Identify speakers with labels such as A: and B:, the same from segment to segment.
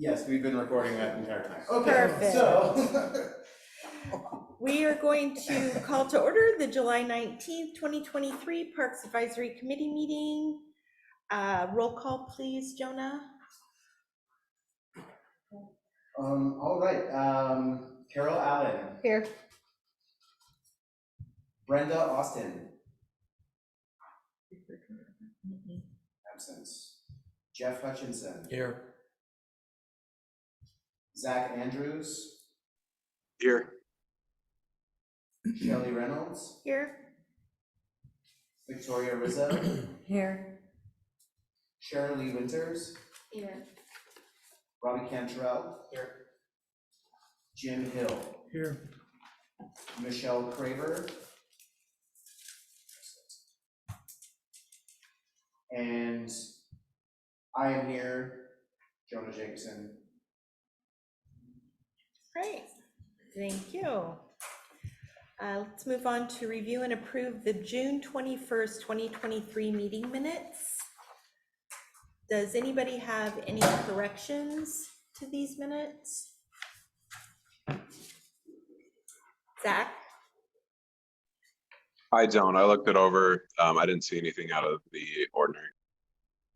A: Yes, we've been recording that entire time.
B: Okay,
C: Perfect.
B: so
C: We are going to call to order the July 19th, 2023 Parks Advisory Committee meeting. Roll call, please, Jonah.
A: All right, Carol Allen,
C: Here.
A: Brenda Austin, absence. Jeff Hutchinson,
B: here.
A: Zach Andrews,
D: Here.
A: Shelley Reynolds,
C: Here.
A: Victoria Rizzo,
C: Here.
A: Shirley Winters,
C: Here.
A: Robbie Cantrell,
B: Here.
A: Jim Hill,
B: Here.
A: Michelle Craver, and I am here, Jonah Jacobson.
C: Great, thank you. Let's move on to review and approve the June 21st, 2023 meeting minutes. Does anybody have any corrections to these minutes? Zach?
D: I don't. I looked it over. I didn't see anything out of the ordinary.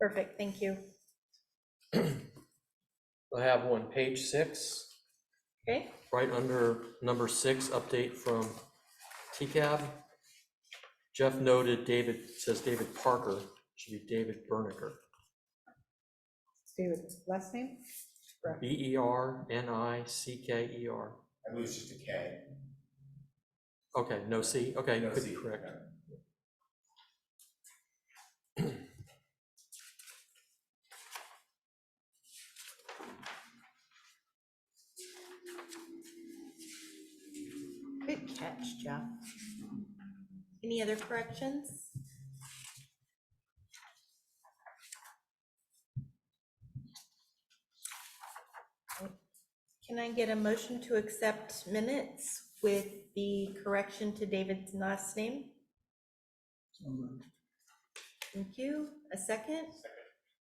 C: Perfect, thank you.
B: I have one, page 6,
C: Okay,
B: right under number 6, update from TCAB. Jeff noted David, says David Parker, should be David Bernicker.
C: David's last name?
B: Bernicker.
A: I believe it's just a K.
B: Okay, no C. Okay,
A: No
B: you could
A: C,
B: be correct.
A: yeah.
C: Good catch, Jeff. Any other corrections? Can I get a motion to accept minutes with the correction to David's last name? Thank you. A second?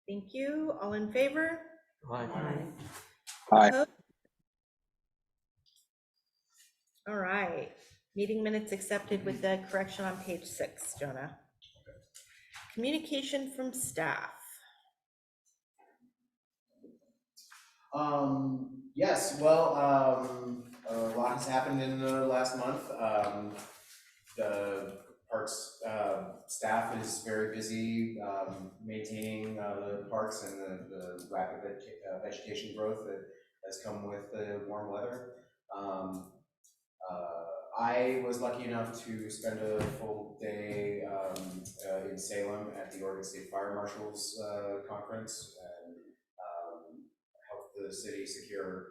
C: Thank you. All in favor?
B: Aye.
D: Aye.
C: Opposed? All right. Meeting minutes accepted with the correction on page 6, Jonah. Communication from staff.
A: Yes, well, a lot has happened in the last month. The parks staff is very busy maintaining the parks and the rapid vegetation growth that has come with the warm weather. I was lucky enough to spend a full day in Salem at the Oregon State Fire Marshal's conference and helped the city secure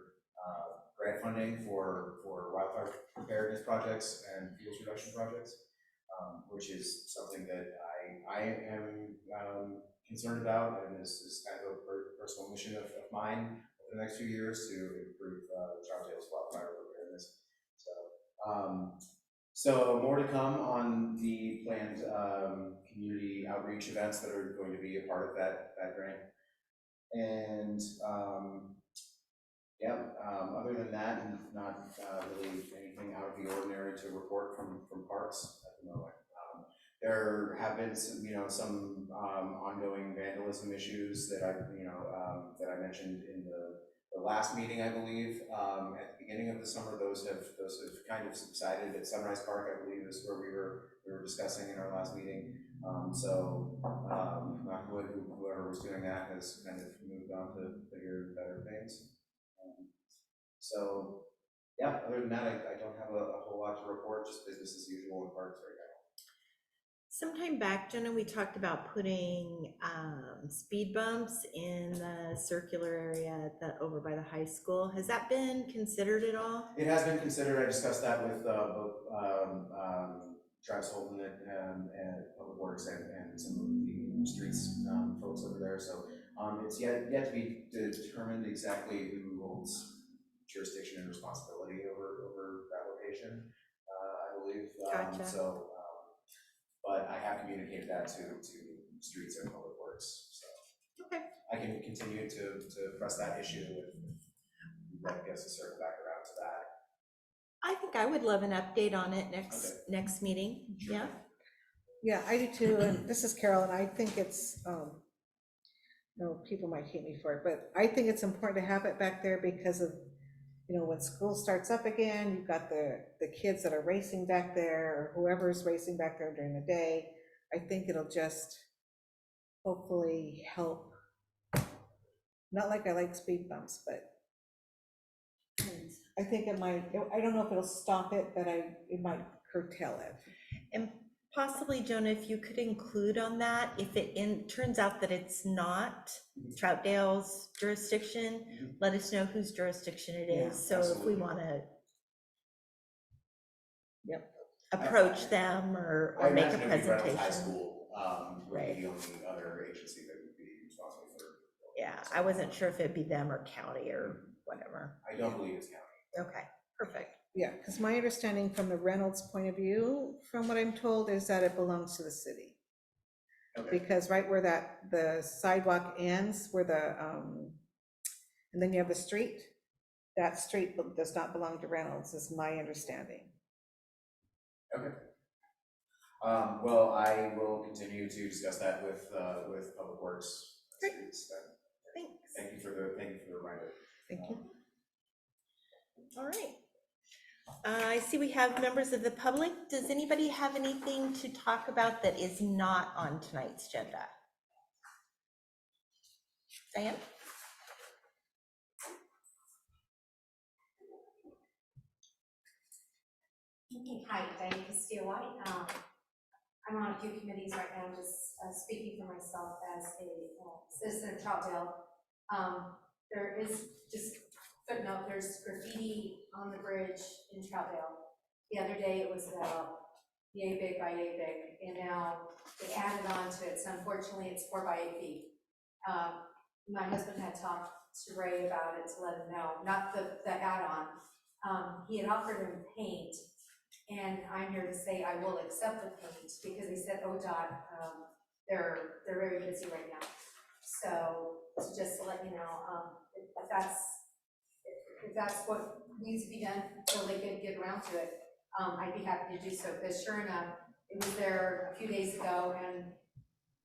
A: grant funding for wildfire preparedness projects and fuels reduction projects, which is something that I am concerned about, and this is kind of a personal mission of mine over the next few years to improve Troutdale's wildfire preparedness. So more to come on the planned community outreach events that are going to be a part of that grant. And other than that, not really anything out of the ordinary to report from parks at the moment. There have been some ongoing vandalism issues that I mentioned in the last meeting, I believe. At the beginning of the summer, those have kind of subsided. At Sunrise Park, I believe, is where we were discussing in our last meeting. Whoever was doing that has kind of moved on to bigger and better things. Other than that, I don't have a whole lot to report, just business as usual in parks right now.
C: Sometime back, Jenna, we talked about putting speed bumps in the circular area over by the high school. Has that been considered at all?
A: It has been considered. I discussed that with both Travis Holden and Public Works and some of the streets folks over there. So it's yet to be determined exactly who holds jurisdiction and responsibility over that location, I believe.
C: Gotcha.
A: But I have communicated that to streets and Public Works. So
C: Okay.
A: I can continue to press that issue if you'd like us to circle back around to that.
C: I think I would love an update on it next,
A: Okay.
C: next meeting,
A: Sure.
C: yeah?
E: Yeah, I do too, and this is Carol, and I think it's, no, people might hate me for it, but I think it's important to have it back there because of, when school starts up again, you've got the kids that are racing back there, or whoever's racing back there during the day. I think it'll just hopefully help. Not like I like speed bumps, but I think it might, I don't know if it'll stop it, but it might curtail it.
C: And possibly, Jonah, if you could include on that, if it turns out that it's not Troutdale's jurisdiction, let us know whose jurisdiction it
E: Yeah,
C: is, so if we
A: absolutely.
C: want to
E: Yep.
C: approach them or
A: I
C: make a
A: imagine it'd be Reynolds High
C: presentation.
A: School, would
C: Right.
A: be the only other agency that would be responsible for.
C: Yeah, I wasn't sure if it'd be them or county or whatever.
A: I don't believe it's county.
C: Okay, perfect.
E: Yeah, because my understanding from the Reynolds point of view, from what I'm told, is that it belongs to the city.
A: Okay.
E: Because right where the sidewalk ends, where and then you have the street, that street does not belong to Reynolds, is my understanding.
A: Okay. Well, I will continue to discuss that with Public Works.
C: Great.
A: Thank
C: Thanks.
A: you for the reminder.
C: Thank you. All right. I see we have members of the public. Does anybody have anything to talk about that is not on tonight's agenda? Diane?
F: Hi, Diane Castillo-White. I'm on a few committees right now, just speaking for myself as a citizen of Troutdale. There is, just footnote, there's graffiti on the bridge in Troutdale. The other day it was yay big by yay big, and now they added on to it, so unfortunately it's 4 by 8 feet. My husband had talked to Ray about it to let him know, not the add-on. He had offered him paint, and I'm here to say I will accept the paint because they said ODOT, they're very busy right now. So just to let you know, if that's what needs to be done, so they could get around to it, I'd be happy to do so. Because sure enough, it was there a few days ago, and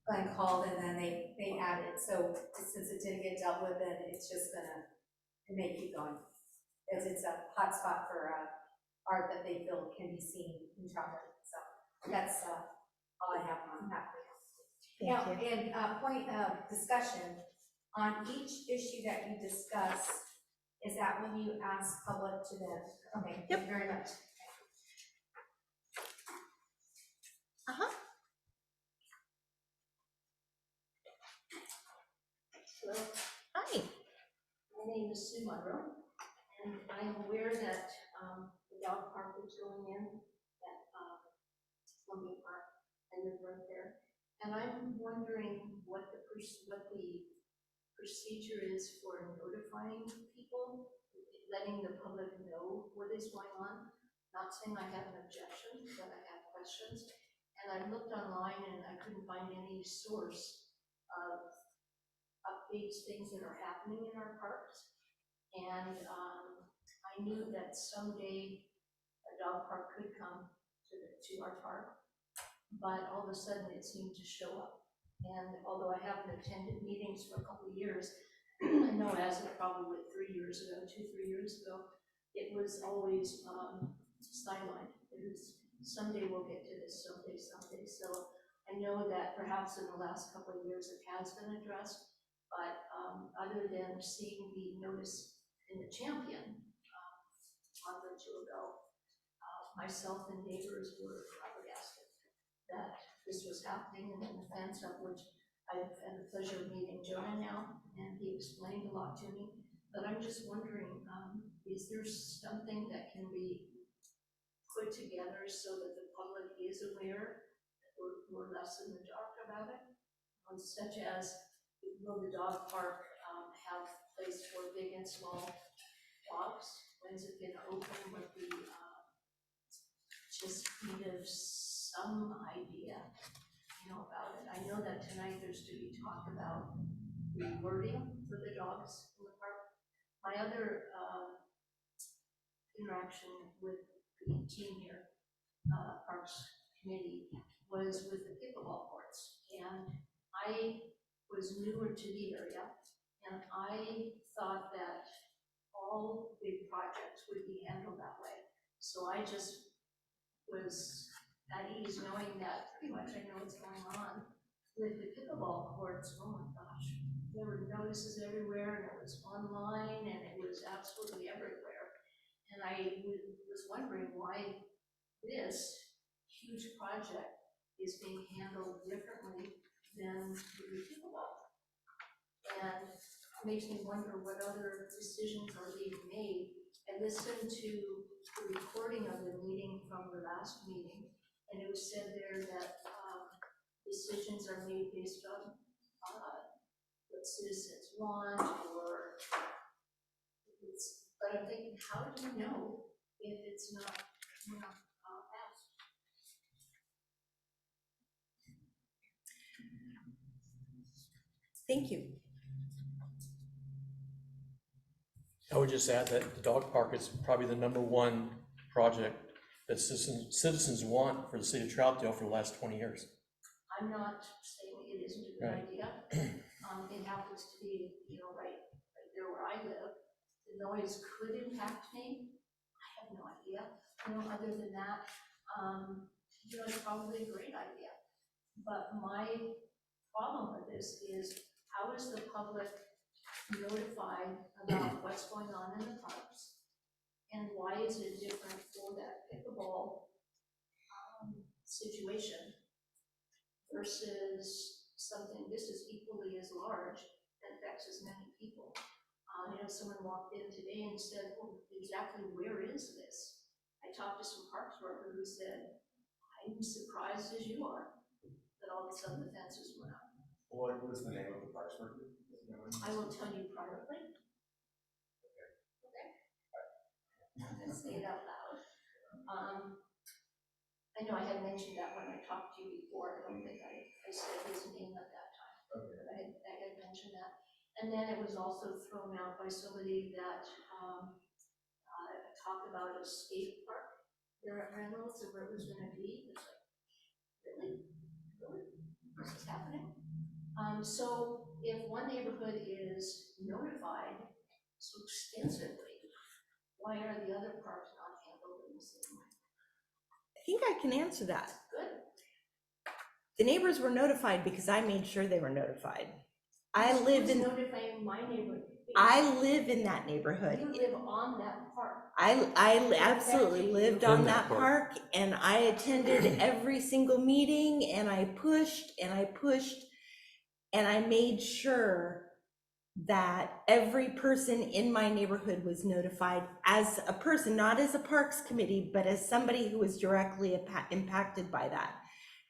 F: Glenn called, and then they added. So since it didn't get dealt with, then it's just it may keep going, as it's a hot spot for art that they feel can be seen in Troutdale. So that's all I have on that. Now, and point of discussion, on each issue that you discuss, is that when you ask public to then? Okay,
C: Yep.
F: thank you very much.
C: Uh-huh.
G: Hello,
C: Hi.
G: my name is Sue Monroe, and I'm aware that the dog park is going in at Columbia Park, and they're right there. And I'm wondering what the procedure is for notifying people, letting the public know what is going on. Not saying I have an objection, but I have questions. And I looked online and I couldn't find any source of updates, things that are happening in our parks. And I knew that someday a dog park could come to our park, but all of a sudden it seemed to show up. And although I haven't attended meetings for a couple of years, I know as of probably 3 years ago, 2-3 years ago, it was always sidelined. It was someday we'll get to this, someday. So I know that perhaps in the last couple of years it has been addressed, but other than seeing the notice in the Champion a month or two ago, myself and neighbors were flabbergasted that this was happening, and in the fence of which I've had the pleasure of meeting Jonah now, and he explained a lot to me. But I'm just wondering, is there something that can be put together so that the public is aware that we're less in the dark about it? Such as, will the dog park have a place for big and small dogs? When's it been open? Would be just need of some idea, about it. I know that tonight there's to be talk about rewording for the dogs in the park. My other interaction with the team here, Parks Committee, was with the pickleball courts. And I was newer to the area, and I thought that all big projects would be handled that way. So I just was at ease knowing that pretty much I know what's going on. With the pickleball courts, oh my gosh, there were notices everywhere, and it was online, and it was absolutely everywhere. And I was wondering why this huge project is being handled differently than the pickleball. And it makes me wonder what other decisions are being made. I listened to the recording of the meeting from the last meeting, and it was said there that decisions are made based on what citizens want, or it's, but I'm thinking, how do you know if it's not passed?
C: Thank you.
B: I would just add that the dog park is probably the #1 project that citizens want for the city of Troutdale for the last 20 years.
G: I'm not saying it isn't a good
B: Right.
G: idea. It happens to be, right there where I live. The noise could impact me. I have no idea. Other than that, it's probably a great idea. But my problem with this is, how is the public notified about what's going on in the parks? And why is it different for that pickleball situation versus something this is equally as large and affects as many people? Someone walked in today and said, "Oh, exactly where is this?" I talked to some parks worker who said, "I'm surprised as you are that all of a sudden the fences went up."
A: What was the name of the parks worker?
G: I will tell you privately. Okay. I'm gonna say it out loud. I know I had mentioned that when I talked to you before. I don't think I said his name at that time.
A: Okay.
G: But I had mentioned that. And then it was also thrown out by somebody that talked about a skate park there at Reynolds and where it was gonna be. It's like, really? This is happening? So if one neighborhood is notified so extensively, why are the other parks not handled in the same way?
C: I think I can answer that.
G: Good.
C: The neighbors were notified because I made sure they were notified. I live in,
G: Notifying my neighborhood.
C: I live in that neighborhood.
G: You live on that park.
C: I absolutely lived on
B: In
C: that
B: that
C: park, and I attended every single meeting, and I pushed, and I made sure that every person in my neighborhood was notified as a person, not as a parks committee, but as somebody who was directly impacted by that.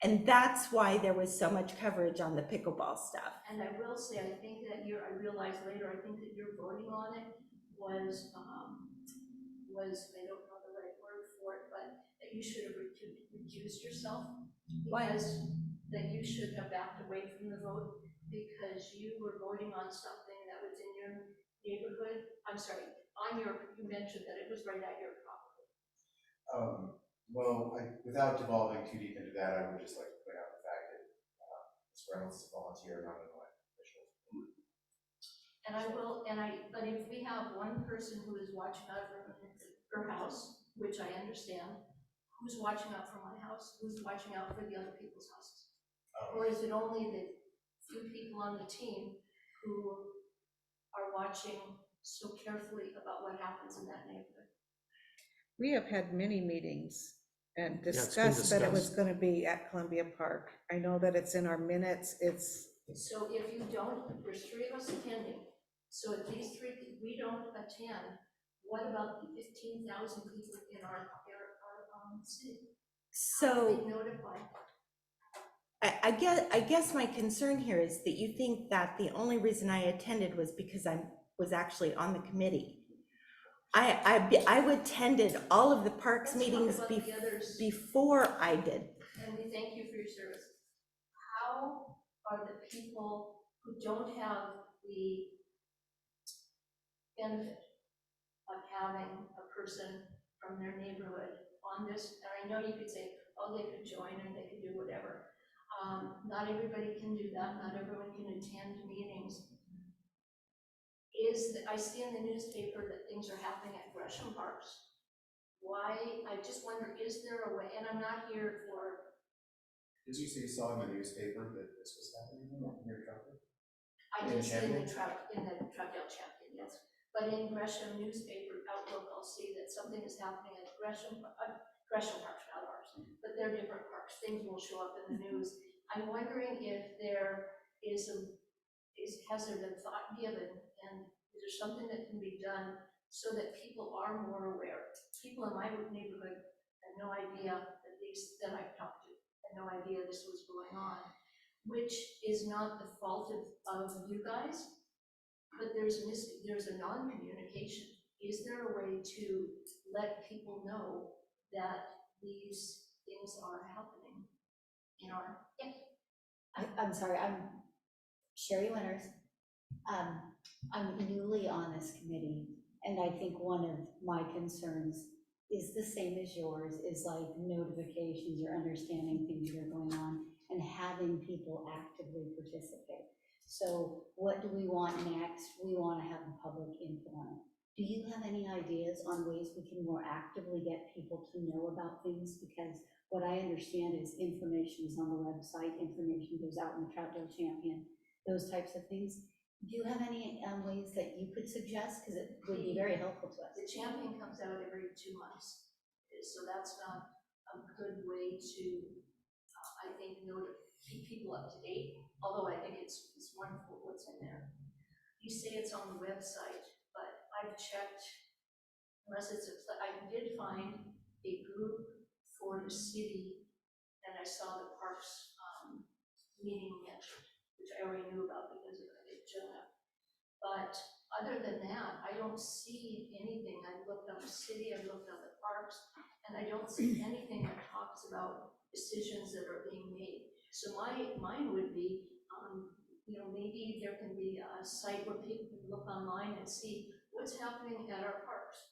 C: And that's why there was so much coverage on the pickleball stuff.
G: And I will say, I think that I realized later, I think that your voting on it was, I don't know the right word for it, but that you should have recused yourself.
C: Why?
G: Because that you should have backed away from the vote because you were voting on something that was in your neighborhood. I'm sorry, you mentioned that it was right at your property.
A: Well, without devolving too deep into that, I would just like to point out the fact that Ms. Reynolds is a volunteer, not an elected official.
G: But if we have one person who is watching out for her house, which I understand, who's watching out for my house? Who's watching out for the other people's houses? Or is it only the few people on the team who are watching so carefully about what happens in that neighborhood?
E: We have had many meetings and
B: been
E: discussed that it was
B: discussed.
E: gonna be at Columbia Park. I know that it's in our minutes,
G: So if you don't, there's 3 of us attending, so if these 3, we don't attend, what about the 15,000 people in our city? How are
C: So
G: they notified?
C: I guess my concern here is that you think that the only reason I attended was because I was actually on the committee. I attended all of the parks
G: Let's talk
C: meetings
G: about the others.
C: before I did.
G: And we thank you for your service. How are the people who don't have the benefit of having a person from their neighborhood on this. And I know you could say, oh, they could join and they could do whatever. Not everybody can do that. Not everyone can attend meetings. I see in the newspaper that things are happening at Gresham Parks. Why, I just wonder, is there a way, and I'm not here for,
A: Did you say you saw in the newspaper that this was happening near Troutdale?
G: I
A: In
G: did see in the
A: Champion?
G: Troutdale Champion, yes. But in Gresham newspaper outlook, I'll see that something is happening at Gresham Parks, not ours, but they're different parks. Things will show up in the news. I'm wondering if there has there been thought given, and is there something that can be done so that people are more aware? People in my neighborhood had no idea, at least that I've talked to, had no idea this was going on, which is not the fault of you guys, but there's a non-communication. Is there a way to let people know that these things are happening in our,
H: I'm sorry, I'm Sherry Winters. I'm newly on this committee, and I think one of my concerns is the same as yours, is like notifications or understanding things that are going on and having people actively participate. So what do we want next? We want to have the public input on it. Do you have any ideas on ways we can more actively get people to know about things? Because what I understand is information is on the website, information goes out in the Troutdale Champion, those types of things. Do you have any ways that you could suggest? Because it would be very helpful to us.
G: the Champion comes out every 2 months. So that's not a good way to, I think, keep people up to date, although I think it's wonderful what's in there. You say it's on the website, but I've checked, unless I did find a group for the city, and I saw the parks meeting mentioned, which I already knew about because of Jonah. But other than that, I don't see anything. I've looked on the city, I've looked on the parks, and I don't see anything that talks about decisions that are being made. So mine would be, maybe there can be a site where people can look online and see what's happening at our parks.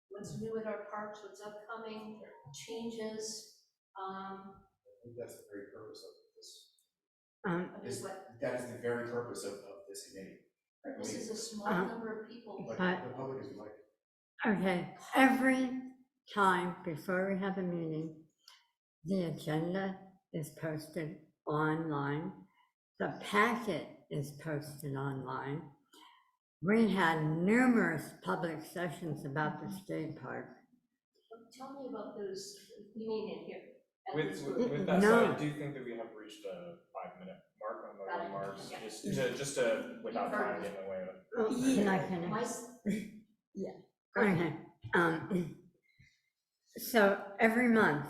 G: What's new at our parks, what's upcoming, changes.
A: I think that's the very purpose of this.
G: What,
A: That is the very purpose of this committee. I
G: this
A: believe.
G: is a small number of people.
A: But
I: But-
A: the public is like,
I: Okay, every time before we have a meeting, the agenda is posted online. The packet is posted online. We had numerous public sessions about the skate park.
G: Tell me about those, you mean in here? at
J: With,
G: this
J: with,
G: group.
J: with that
I: No.
J: said, I do think that we have reached a 5-minute mark on
G: Got
J: the
G: it.
J: remarks,
G: Yeah.
J: just to, without
G: You've heard
J: time getting in the way of it.
I: Oh, can I finish?
G: My,
I: Okay. So every month,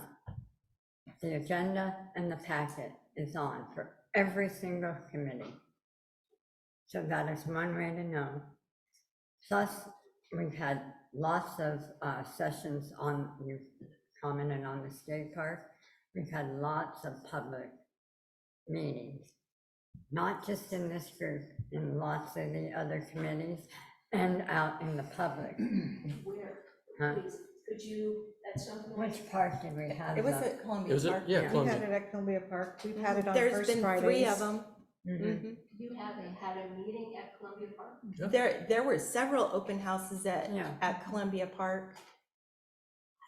I: the agenda and the packet is on for every single committee. So that is one way to know. Plus, we've had lots of sessions on, you commented on the skate park. We've had lots of public meetings, not just in this group, in lots of the other committees and out in the public.
G: where,
I: Huh?
G: please, could you, at some point?
I: Which park did we have?
C: It was
I: the-
C: at Columbia
B: It was,
C: Park.
B: yeah,
E: We had
B: Columbia.
E: it at Columbia Park, we've had it on
C: There's
E: First
C: been
E: Fridays.
C: 3 of them.
I: Mhm.
G: You haven't had a meeting at Columbia Park?
B: Yeah.
C: There were several open houses
I: Yeah.
C: at Columbia Park.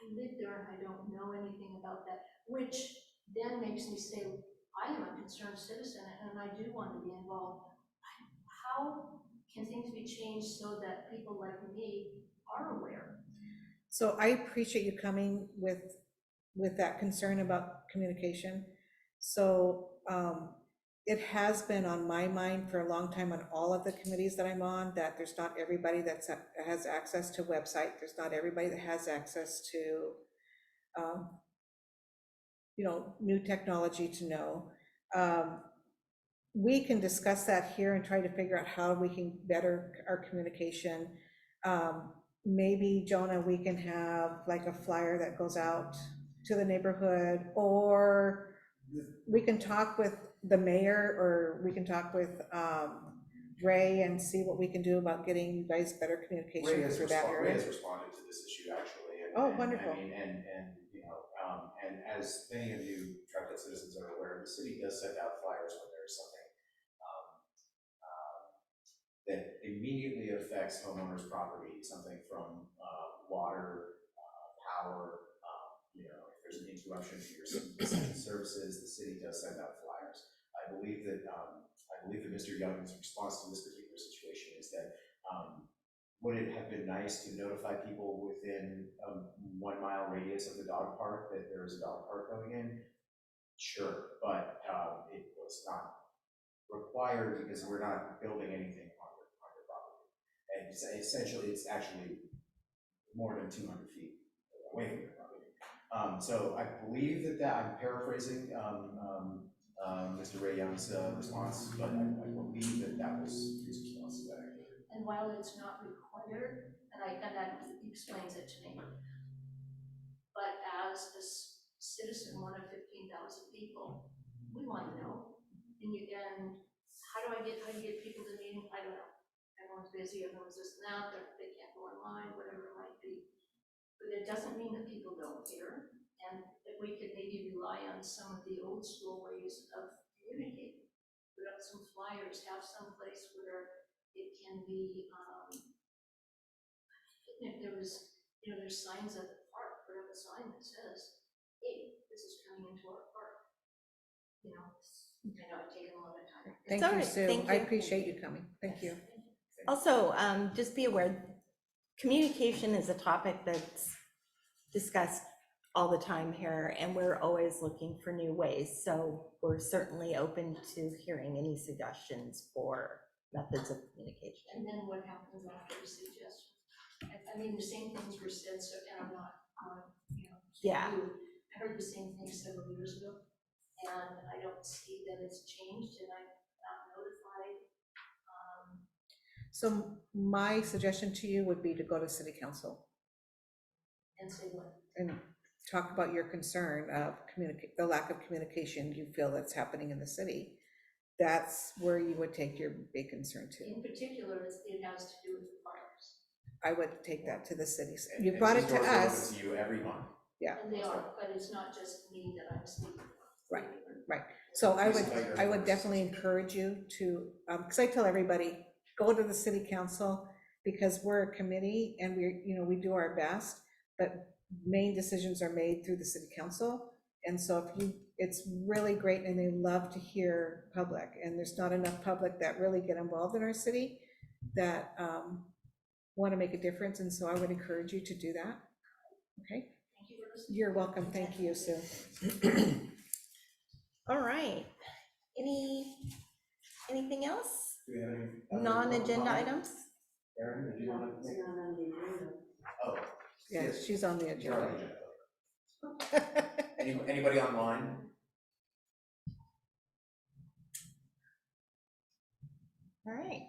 G: I live there and I don't know anything about that, which then makes me say, I am a concerned citizen and I do want to be involved. How can things be changed so that people like me are aware?
E: So I appreciate you coming with that concern about communication. So it has been on my mind for a long time on all of the committees that I'm on, that there's not everybody that has access to website, there's not everybody that has access to, new technology to know. We can discuss that here and try to figure out how we can better our communication. Maybe, Jonah, we can have like a flyer that goes out to the neighborhood, or we can talk with the mayor, or we can talk with Ray and see what we can do about getting you guys better
A: Ray
E: communication
A: has
E: through that
A: Ray
E: area.
A: has responded to this issue actually.
E: Oh,
A: and,
E: wonderful.
A: I mean, and, you know, and as many of you Troutdale citizens are aware, the city does send out flyers when there's something um, that immediately affects homeowners' property, something from water, power, you know, if there's an interruption to your essential services, the city does send out flyers. I believe that Mr. Young's response to this particular situation is that would it have been nice to notify people within a 1 mile radius of the dog park that there is a dog park going in? Sure, but it was not required because we're not building anything on the property. And essentially, it's actually more than 200 feet away from the property. So I believe that I'm paraphrasing Mr. Ray Young's response, but I believe that was his response to that activity.
G: And while it's not required, and that explains it to me, but as a citizen, one of 15,000 people, we want to know. And how do you get people to meeting? I don't know. Everyone's busy, everyone's this and that, they can't go online, whatever it might be. But it doesn't mean that people don't care, and that we could maybe rely on some of the old school ways of communicating. Put up some flyers, have some place where it can be, if there was, you know, there's signs at the park, put up a sign that says, hey, this is coming into our park. You know, I know I've taken a lot of time.
E: Thank
C: all
E: you,
C: right,
E: Sue.
C: thank
E: I
C: you.
E: appreciate you coming. Thank you.
C: Also, just be aware, communication is a topic that's discussed all the time here, and we're always looking for new ways. So we're certainly open to hearing any suggestions for methods of communication.
G: And then what happens after the suggestion? I mean, the same things were said, so, and I'm not, you know.
C: Yeah.
G: I heard the same thing several years ago, and I don't see that it's changed, and I'm not notified.
E: So my suggestion to you would be to go to city council
G: And say what?
E: and talk about your concern of the lack of communication you feel that's happening in the city. That's where you would take your big concern to.
G: In particular, it has to do with the parks.
E: I would take that to the cities.
A: And-
E: You
A: and
E: brought
A: these
E: it to
A: doors are open
E: us.
A: to you every month.
E: Yeah.
G: And they are, but it's not just me that I'm speaking for.
E: Right. Right. So I
A: Please invite your
E: would
A: friends.
E: definitely encourage you to, because I tell everybody, go to the city council, because we're a committee and we do our best, but main decisions are made through the city council. And so it's really great, and they love to hear public, and there's not enough public that really get involved in our city that want to make a difference. And so I would encourage you to do that. Okay.
G: Thank you for listening.
E: You're welcome. Thank you, Sue.
C: All right. Anything else?
A: Do we have any other
C: Non-agenda
A: public comment?
C: items?
A: Erin, did you want to make? Oh.
E: Yes, she's on the
A: You're on
E: agenda.
A: the agenda. Anybody online?
C: All right.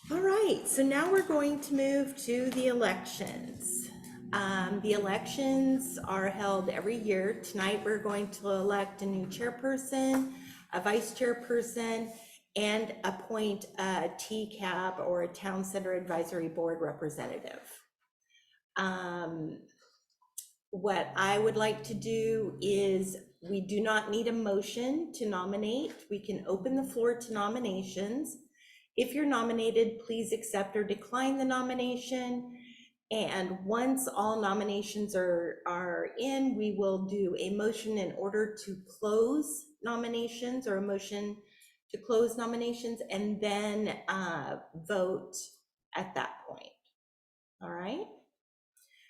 C: All right, so now we're going to move to the elections. The elections are held every year. Tonight, we're going to elect a new chairperson, a vice chairperson, and appoint a TCAB, or a Town Center Advisory Board representative. What I would like to do is, we do not need a motion to nominate. We can open the floor to nominations. If you're nominated, please accept or decline the nomination. And once all nominations are in, we will do a motion in order to close nominations, or a motion to close nominations, and then vote at that point. All right.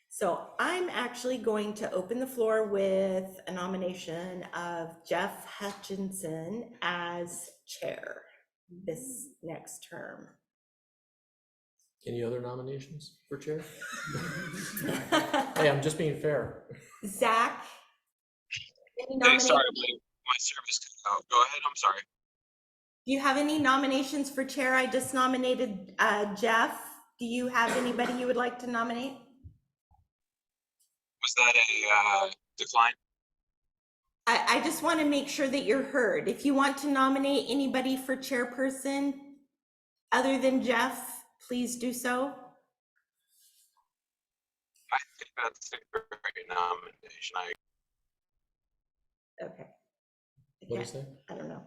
C: So I'm actually going to open the floor with a nomination of Jeff Hutchinson as chair this next term.
B: Any other nominations for chair? Hey, I'm just being fair.
C: Zach? Any
D: Hey,
C: nominations?
D: sorry, my service cut out. Go ahead, I'm sorry.
C: Do you have any nominations for chair? I just nominated Jeff. Do you have anybody you would like to nominate?
D: Was that a decline?
C: I just want to make sure that you're heard. If you want to nominate anybody for chairperson other than Jeff, please do so.
D: I think that's a great nomination.
C: Okay.
B: What do you say?
C: I don't know.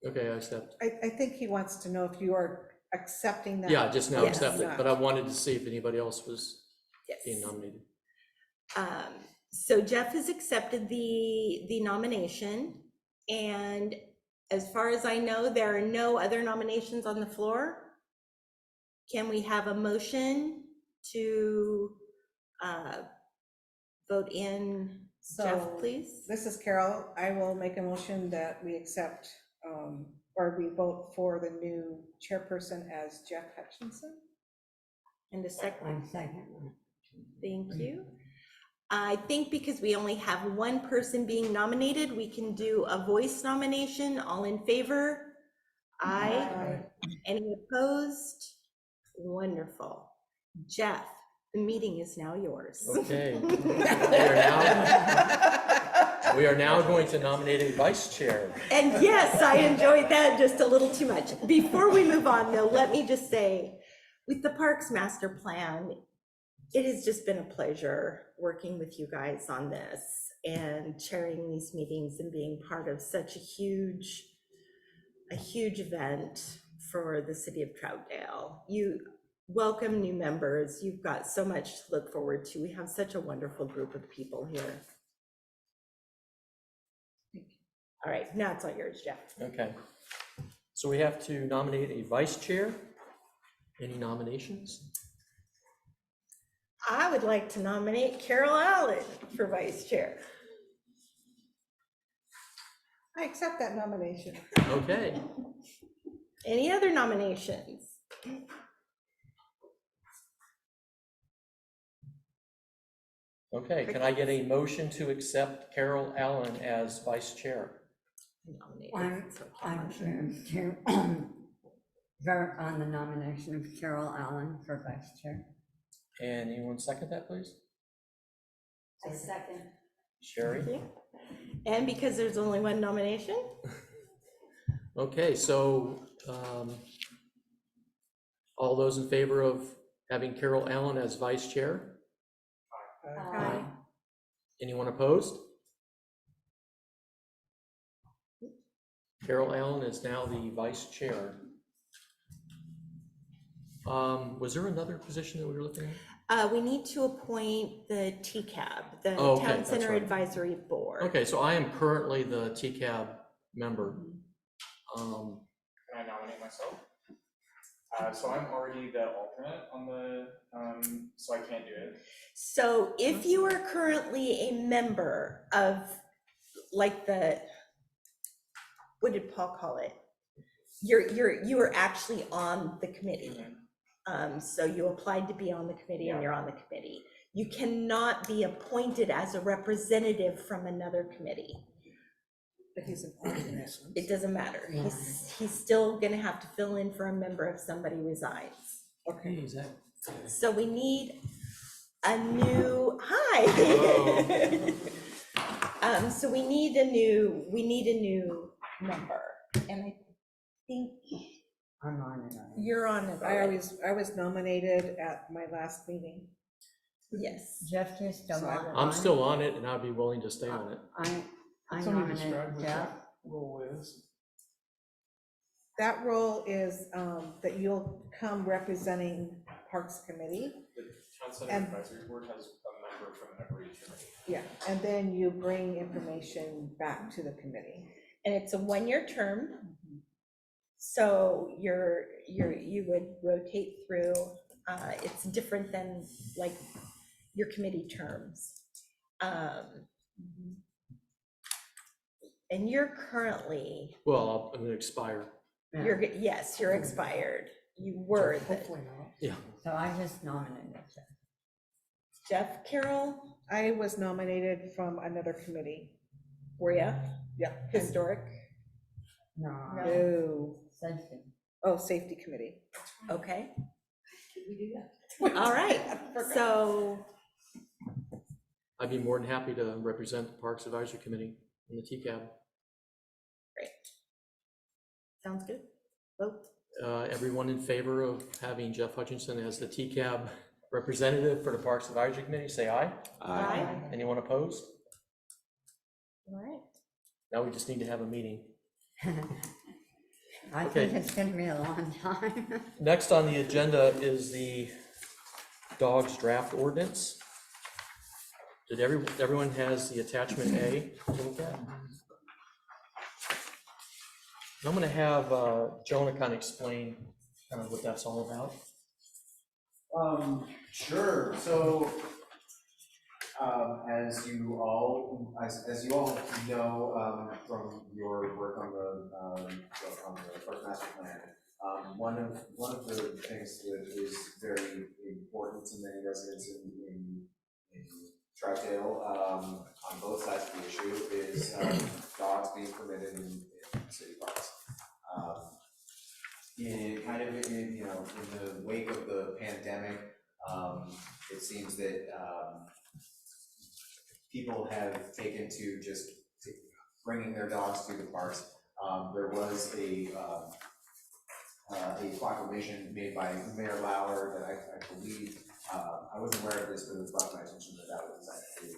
B: Okay, I accept.
E: I think he wants to know if you are accepting that.
B: Yeah, just now
C: Yes.
B: accept it, but I wanted to see if anybody else was being
C: Yes.
B: nominated.
C: So Jeff has accepted the nomination, and as far as I know, there are no other nominations on the floor. Can we have a motion to vote in Jeff,
E: So,
C: please?
E: this is Carol. I will make a motion that we accept, or we vote for the new chairperson as Jeff Hutchinson.
C: And a second,
I: I'm second.
C: thank you. I think because we only have one person being nominated, we can do a voice nomination. All in favor? Aye. Any opposed? Wonderful. Jeff, the meeting is now yours.
B: Okay. We are now going to nominate a vice chair.
C: And yes, I enjoyed that just a little too much. Before we move on though, let me just say, with the Parks Master Plan, it has just been a pleasure working with you guys on this and chairing these meetings and being part of such a huge event for the city of Troutdale. You welcome new members. You've got so much to look forward to. We have such a wonderful group of people here. All right, now it's all yours, Jeff.
B: Okay. So we have to nominate a vice chair. Any nominations?
C: I would like to nominate Carol Allen for vice chair.
E: I accept that nomination.
B: Okay.
C: Any other nominations?
B: Okay, can I get a motion to accept Carol Allen as vice chair?
I: I'm to vote on the nomination of Carol Allen for vice chair.
B: And anyone second that, please?
H: I second.
B: Sherry?
C: Thank you. And because there's only one nomination?
B: Okay, so all those in favor of having Carol Allen as vice chair?
C: Aye.
B: Anyone opposed? Carol Allen is now the vice chair. Was there another position that we were looking at?
C: We need to appoint the TCAB, the
B: Oh, okay,
C: Town
B: that's
C: Center
B: right.
C: Advisory Board.
B: Okay, so I am currently the TCAB member.
J: Can I nominate myself? So I'm already the alternate on the, so I can't do it.
C: So if you are currently a member of, like what did Paul call it? You are actually on the committee. So you applied to be on the committee and you're on the committee. You cannot be appointed as a representative from another committee.
E: But he's an alternate.
C: It doesn't matter. He's still gonna have to fill in for a member if somebody resigns.
B: Okay, is that?
C: So we need a new, hi. So we need a new member, and I think
I: I'm on it.
C: you're on it.
E: I was nominated at my last meeting.
C: Yes.
I: Jeff, you're still
E: So I
I: on.
E: will-
B: I'm still on it and I'd be willing to stay on it.
I: I
J: Somebody describe
I: nominate
J: what
I: Jeff.
J: that role is.
E: That role is that you'll come representing Parks Committee.
J: The Town Center
E: And-
J: Advisory Board has a member from every committee.
E: Yeah, and then you bring information back to the committee.
C: And it's a one-year term. So you would rotate through, it's different than like your committee terms. And you're currently,
B: Well, I'm gonna expire.
C: yes, you're expired. You were,
E: Hopefully not.
B: Yeah.
I: So I just nominated Jeff.
C: Jeff, Carol,
E: I was nominated from another committee.
C: were ya?
E: Yeah.
C: Historic,
I: No.
E: No.
I: Safety.
E: Oh, Safety Committee.
C: okay,
H: Did we do that?
C: all right, so,
B: I'd be more than happy to represent the Parks Advisory Committee in the TCAB.
C: Sounds good. Vote.
B: Everyone in favor of having Jeff Hutchinson as the TCAB representative for the Parks Advisory Committee, say aye.
C: Aye.
B: Anyone opposed?
C: All right.
B: Now we just need to have a meeting.
I: I
B: Okay.
I: think it's gonna be a long time.
B: Next on the agenda is the dogs draft ordinance. Did everyone has the attachment A to look at? I'm gonna have Jonah kind of explain kind of what that's all about.
A: Sure, so, as you all know, from your work on the Park Master Plan, one of the things that is very important to many residents in Troutdale, on both sides of the issue, is dogs being permitted in city parks. In the wake of the pandemic, it seems that people have taken to just bringing their dogs to the parks. There was a proclamation made by Mayor Lauer that I believe, I wasn't aware of this, but it was brought to my attention that was actually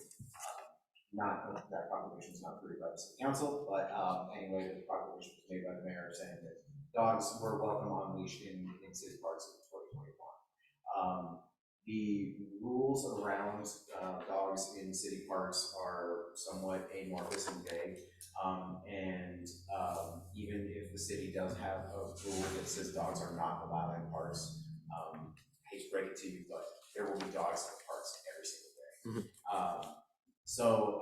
A: that proclamation is not approved by the city council, but anyway, the proclamation was made by the mayor saying that dogs were welcome on leash in city parks in 2021. The rules around dogs in city parks are somewhat amorphous and vague, and even if the city does have a rule that says dogs are not allowed in parks, I hate to break it to you, but there will be dogs in parks every single day. So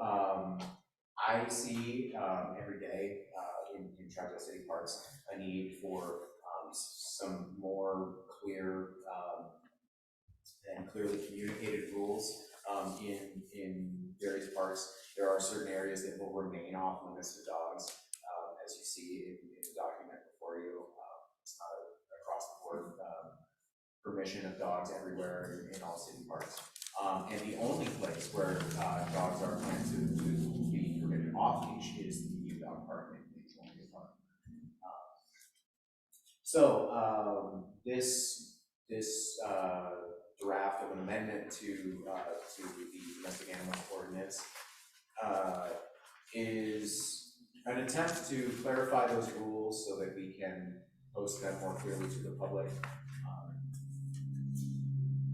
A: I see every day in Troutdale City Parks a need for some more clear and clearly communicated rules in various parks. There are certain areas that will remain off limits to dogs, as you see in the document before you. It's not across the board permission of dogs everywhere in all city parks. And the only place where dogs are planned to be permitted off leash is the new dog park in Chinook Park. This draft of an amendment to the domestic animal ordinance is an attempt to clarify those rules so that we can post them more clearly to the public.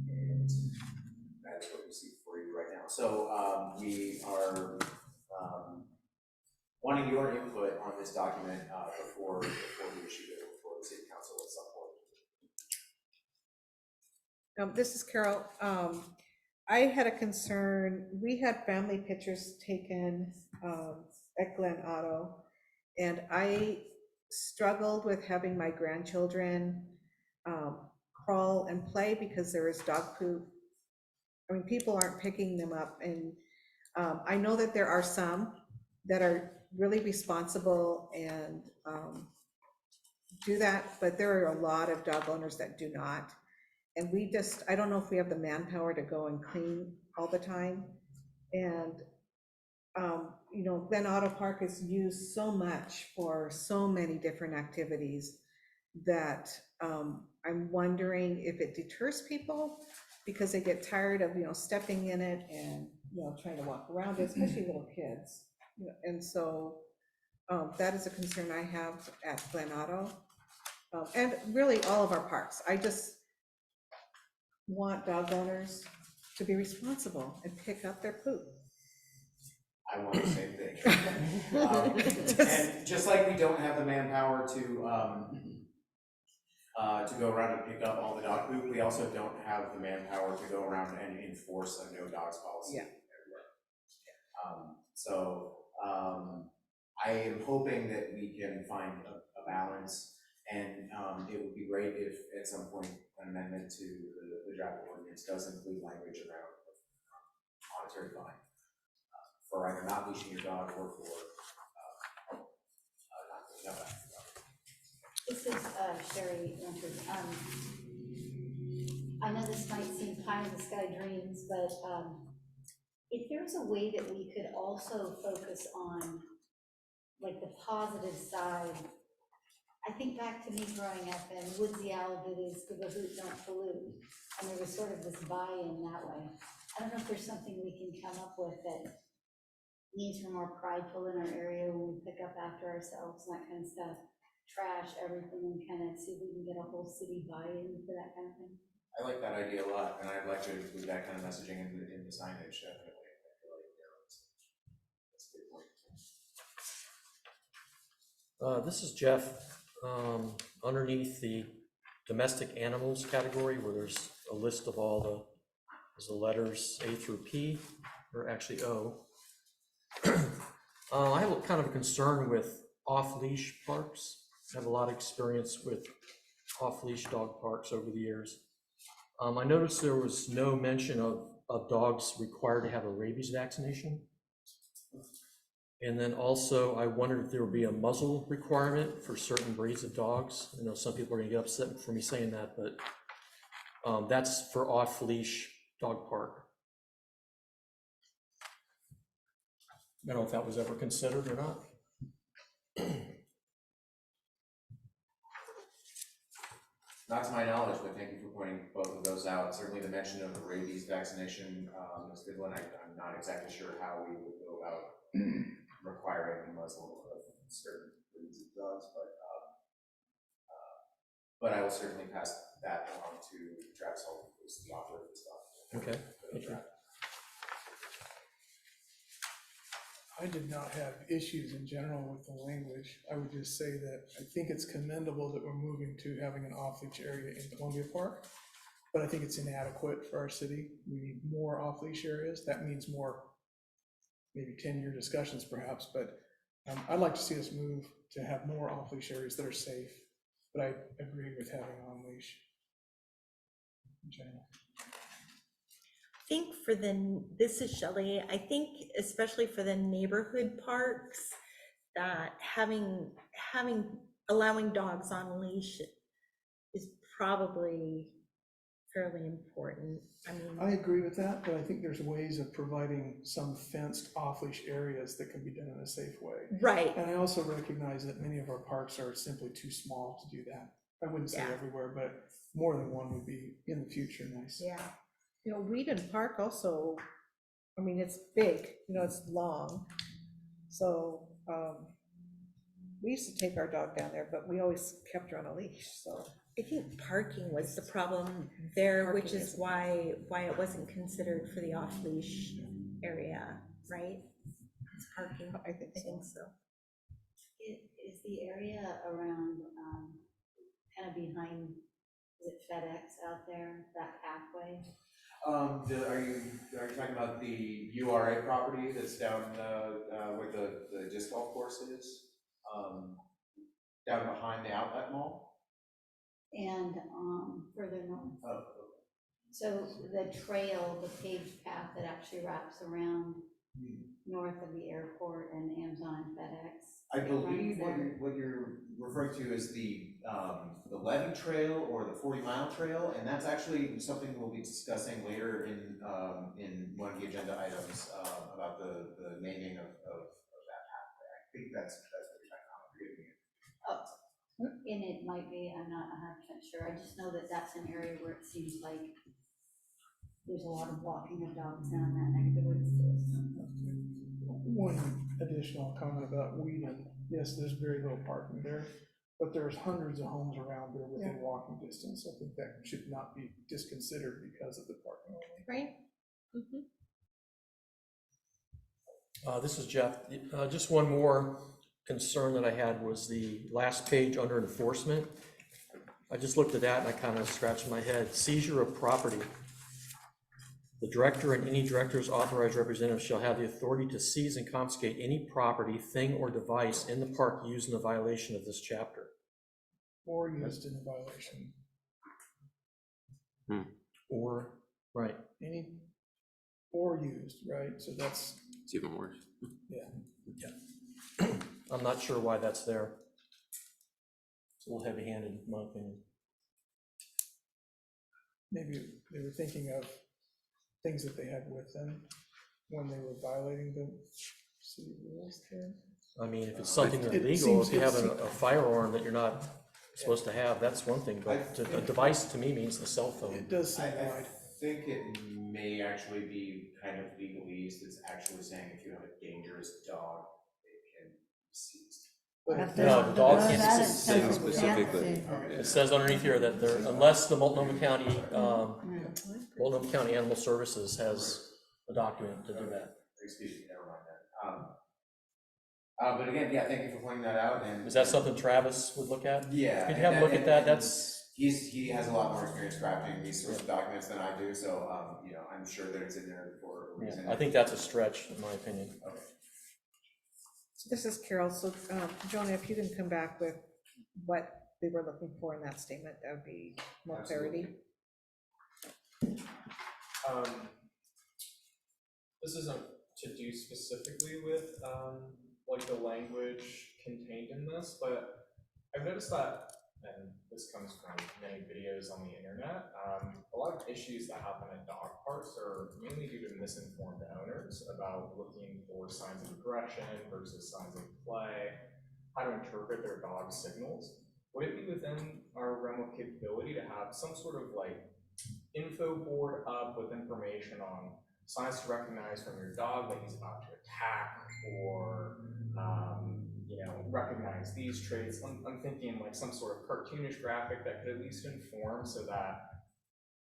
A: And that is what you see for you right now. So we are wanting your input on this document before we issue it for the city council at some point.
E: This is Carol. I had a concern. We had family pictures taken at Glen Otto, and I struggled with having my grandchildren crawl and play because there is dog poop. I mean, people aren't picking them up, and I know that there are some that are really responsible and do that, but there are a lot of dog owners that do not. And I don't know if we have the manpower to go and clean all the time. And, Glen Auto Park is used so much for so many different activities that I'm wondering if it deters people because they get tired of, stepping in it and, trying to walk around it, especially little kids. And so that is a concern I have at Glen Auto. And really all of our parks. I just want dog owners to be responsible and pick up their poop.
A: I want the same thing. And just like we don't have the manpower to go around and pick up all the dog poop, we also don't have the manpower to go around and enforce a no dogs policy everywhere. I am hoping that we can find a balance, and it would be great if at some point an amendment to the draft ordinance does include language around monetary fine for either not leashing your dog or for not picking up after your dog.
H: This is Sherry Winters. I know this might seem pie in the sky dreams, but if there's a way that we could also focus on, like, the positive side. I think back to me growing up and Woodsy Owl that is give a hoot, don't pollute. And there was sort of this buy-in that way. I don't know if there's something we can come up with that means we're more prideful in our area when we pick up after ourselves and that kind of stuff. Trash everything and kind of see if we can get a whole city buy-in for that kind of thing.
A: I like that idea a lot, and I'd like to include that kind of messaging in the signage, definitely. I feel like, that's a good point.
B: This is Jeff, underneath the domestic animals category where there's a list of all there's the letters A through P, or actually O. I have kind of a concern with off-leash parks. I have a lot of experience with off-leash dog parks over the years. I noticed there was no mention of dogs required to have a rabies vaccination. And then also, I wondered if there would be a muzzle requirement for certain breeds of dogs. I know some people are gonna get upset for me saying that, but that's for off-leash dog park. I don't know if that was ever considered or not.
A: Not to my knowledge, but thank you for pointing both of those out. Certainly the mention of the rabies vaccination is a good one. I'm not exactly sure how we would go about requiring a muzzle of certain breeds of dogs, but I will certainly pass that along to Travis Holt, who's the author of this document.
B: Okay, thank you.
K: I did not have issues in general with the language. I would just say that I think it's commendable that we're moving to having an off-leash area in Columbia Park, but I think it's inadequate for our city. We need more off-leash areas. That means more, maybe 10-year discussions perhaps, but I'd like to see us move to have more off-leash areas that are safe, but I agree with having on-leash in general.
C: I think this is Shelley, I think especially for the neighborhood parks, that allowing dogs on leash is probably fairly important. I mean,
K: I agree with that, but I think there's ways of providing some fenced off-leash areas that can be done in a safe way.
C: right,
K: And I also recognize that many of our parks are simply too small to do that. I wouldn't say
C: Yeah.
K: everywhere, but more than one would be in the future nice.
C: yeah.
E: You know, Whedon Park also, I mean, it's big, you know, it's long. So we used to take our dog down there, but we always kept her on a leash, so.
C: I think parking was the problem there, which
E: Parking
C: is
E: is-
C: why it wasn't considered for the off-leash area, right? It's parking,
E: I think
C: I
E: so.
C: think so.
H: Is the area around, kind of behind, is it FedEx out there, that pathway?
A: Are you talking about the URA property that's down where the disc golf course is? Down behind the outlet mall?
H: And further north.
A: Oh, okay.
H: So the trail, the paved path that actually wraps around north of the airport and Amazon and FedEx.
A: I
H: it
A: believe
H: runs
A: what you're referring to is the Levy Trail or the 40-mile trail, and that's actually something we'll be discussing later in one of the agenda items about the naming of that pathway. I think that's what you're talking about. Forgive me.
H: And it might be, I'm not 100% sure, I just know that that's an area where it seems like there's a lot of walking of dogs down that neck of the woods too.
K: One additional comment about Whedon, yes, there's very little parking there, but there's hundreds of homes around there within walking distance. I think that should not be disconsidered because of the parking only.
C: Right? Mhm.
B: This is Jeff. Just one more concern that I had was the last page under enforcement. I just looked at that and I kind of scratched my head. Seizure of property. The director and any director's authorized representative shall have the authority to seize and confiscate any property, thing, or device in the park used in a violation of this chapter.
K: Or used in a violation.
B: Or, right.
K: Or used, right? So that's.
L: It's even worse.
K: Yeah.
B: I'm not sure why that's there. It's a little heavy-handed, in my opinion.
K: Maybe they were thinking of things that they had with them. when they were violating the city rules there.
B: I mean, if it's something
K: It
B: illegal,
K: seems-
B: if you have
K: it
B: a firearm that you're not supposed to have, that's one thing, but a device to me means the cell phone.
K: It does seem
A: I
K: wide.
A: think it may actually be kind of legalese. It's actually saying if you have a dangerous dog, it can be seized.
I: But
B: No, the dog
I: below
B: can't
I: that,
B: be
I: it
B: seized
I: says it
D: specifically.
I: can't be.
B: It says underneath here that there, unless the Multnomah County, Multnomah County Animal Services has a document to do that.
A: Excuse me, never mind that. But again, yeah, thank you for pointing that out, and.
B: Is that something Travis would look at?
A: Yeah.
B: Could you have a look at that? That's,
A: He has a lot more experience drafting these sorts of documents than I do, so, you know, I'm sure that it's in there for a reason.
B: I think that's a stretch, in my opinion.
A: Okay.
E: This is Carol, so Jonah, if you can come back with what they were looking for in that statement, that would be more clarity.
J: This isn't to do specifically with, like the language contained in this, but I've noticed that, and this comes from many videos on the internet, a lot of issues that happen at dog parks are mainly due to misinformed owners about looking for signs of aggression versus signs of play, how to interpret their dog's signals. Would it be within our realm of capability to have some sort of like info board up with information on signs to recognize from your dog that he's about to attack, or you know, recognize these traits? I'm thinking like some sort of cartoonish graphic that could at least inform, so that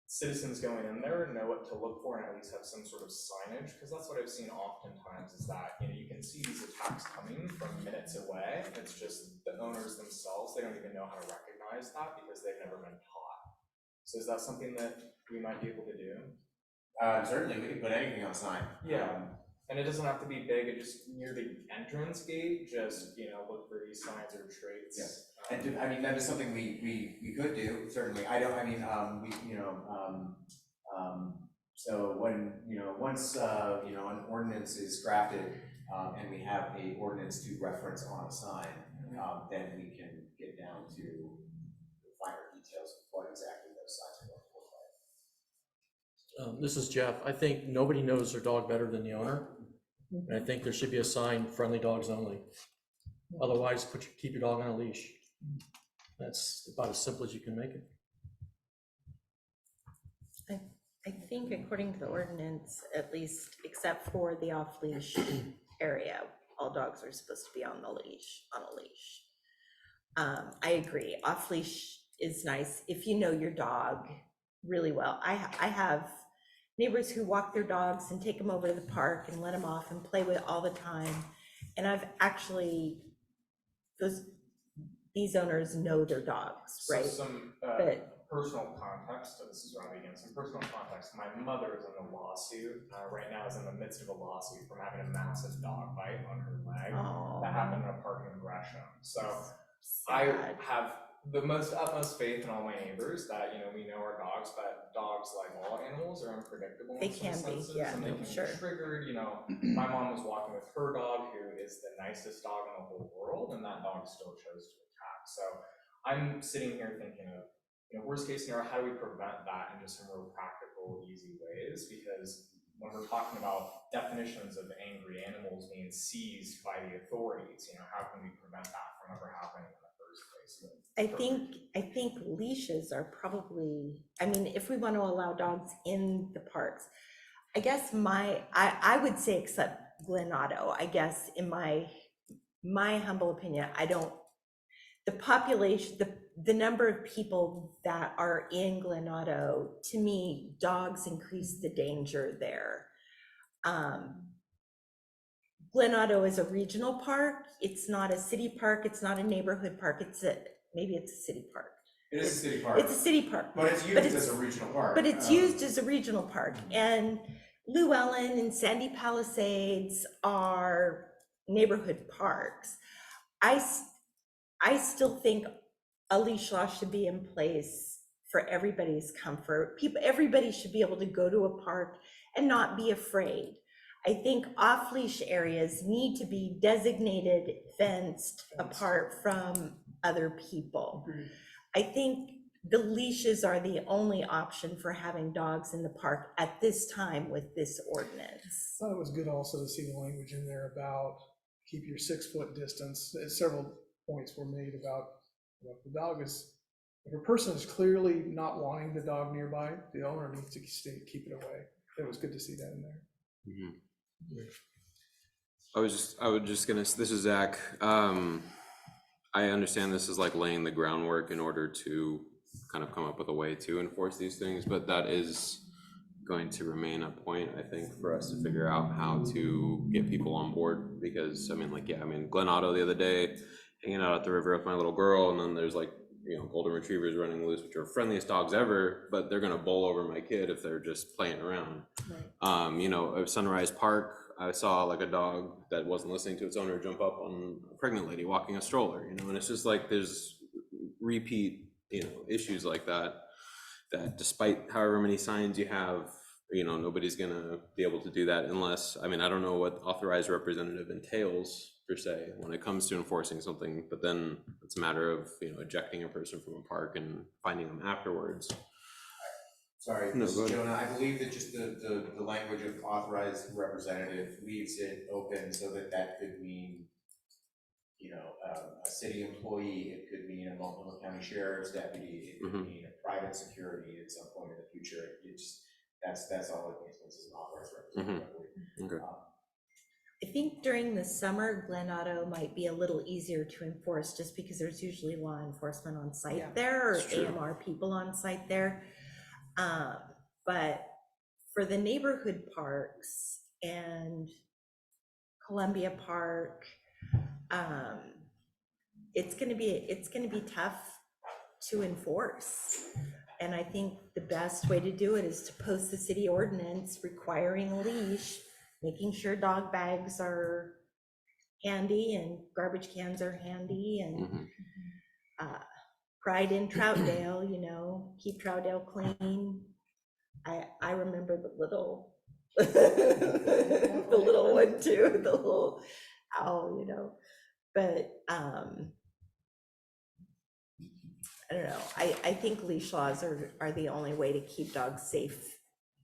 J: citizens going in there know what to look for and at least have some sort of signage, because that's what I've seen oftentimes, is that, you know, you can see these attacks coming from minutes away. It's just the owners themselves, they don't even know how to recognize that because they've never been taught. So is that something that we might be able to do?
A: Certainly, we can put anything on a sign.
J: Yeah. And it doesn't have to be big, it just near the entrance gate, just, you know, look for these signs or traits.
A: Yes. And I mean, that is something we could do, certainly. I don't, I mean, we, you know, so when, you know, once, you know, an ordinance is crafted, and we have a ordinance to reference on a sign, then we can get down to the finer details of what exactly those signs are going to look like.
B: This is Jeff. I think nobody knows their dog better than the owner. And I think there should be a sign, friendly dogs only. Otherwise, keep your dog on a leash. That's about as simple as you can make it.
C: I think according to the ordinance, at least, except for the off-leash area, all dogs are supposed to be on a leash. I agree, off-leash is nice if you know your dog really well. I have neighbors who walk their dogs and take them over to the park and let them off and play with it all the time. And I've actually, these owners know their dogs, right?
J: So some personal context, this is where I begin, some personal context. My mother is in a lawsuit, right now is in the midst of a lawsuit from having a massive dog bite on her leg that happened in a park in Gresham. So I have the utmost faith in all my neighbors that, you know, we know our dogs, but dogs, like all animals, are unpredictable.
C: They can be, yeah,
J: and they can
C: sure.
J: be triggered. You know, my mom was walking with her dog, who is the nicest dog in the whole world, and that dog still chose to attack. So I'm sitting here thinking of, you know, worst case scenario, how do we prevent that in just some real practical, easy ways? Because when we're talking about definitions of angry animals being seized by the authorities, you know, how can we prevent that from ever happening in the first place?
C: I think leashes are probably, I mean, if we want to allow dogs in the parks, I guess I would say except Glen Otto, I guess in my humble opinion, the population, the number of people that are in Glen Otto, to me, dogs increase the danger there. Glen Otto is a regional park. It's not a city park. It's not a neighborhood park. Maybe it's a city park.
A: It is a city park.
C: It's a city park.
A: But it's used as a regional park.
C: But it's used as a regional park. And Llewellyn and Sandy Palisades are neighborhood parks. I still think a leash law should be in place for everybody's comfort. Everybody should be able to go to a park and not be afraid. I think off-leash areas need to be designated, fenced apart from other people. I think the leashes are the only option for having dogs in the park at this time with this ordinance.
K: Thought it was good also to see the language in there about keep your 6 foot distance. Several points were made about, if the dog is, if a person is clearly not wanting the dog nearby, the owner needs to keep it away. It was good to see that in there.
L: I was just gonna, this is Zach. I understand this is like laying the groundwork in order to kind of come up with a way to enforce these things, but that is going to remain a point, I think, for us to figure out how to get people on board, because I mean, like, yeah, I mean, Glen Otto the other day, hanging out at the river with my little girl, and then there's like, you know, golden retrievers running loose, which are friendliest dogs ever, but they're gonna bowl over my kid if they're just playing around.
C: Right.
L: You know, at Sunrise Park, I saw like a dog that wasn't listening to its owner jump up on a pregnant lady walking a stroller, you know, and it's just like there's repeat, you know, issues like that, that despite however many signs you have, you know, nobody's gonna be able to do that unless, I mean, I don't know what authorized representative entails per se when it comes to enforcing something, but then it's a matter of, you know, ejecting a person from a park and finding them afterwards.
A: Sorry,
L: No,
A: this
L: go
A: is
L: ahead.
A: Jonah. I believe that just the language of authorized representative leaves it open so that that could mean, you know, a city employee, it could mean a Multnomah County Sheriff's deputy, it could mean a private security at some point in the future. It's, that's all it means, is an authorized representative, I believe.
L: Okay.
C: I think during the summer, Glen Otto might be a little easier to enforce just because there's usually law enforcement on site
E: Yeah,
C: there, or
L: that's true.
C: AMR people on site there. But for the neighborhood parks and Columbia Park, it's gonna be tough to enforce. And I think the best way to do it is to post the city ordinance requiring a leash, making sure dog bags are handy and garbage cans are handy, and pride in Troutdale, you know, keep Troutdale clean. I remember the little, the little one too, the little owl, you know, but I don't know. I think leash laws are the only way to keep dogs safe,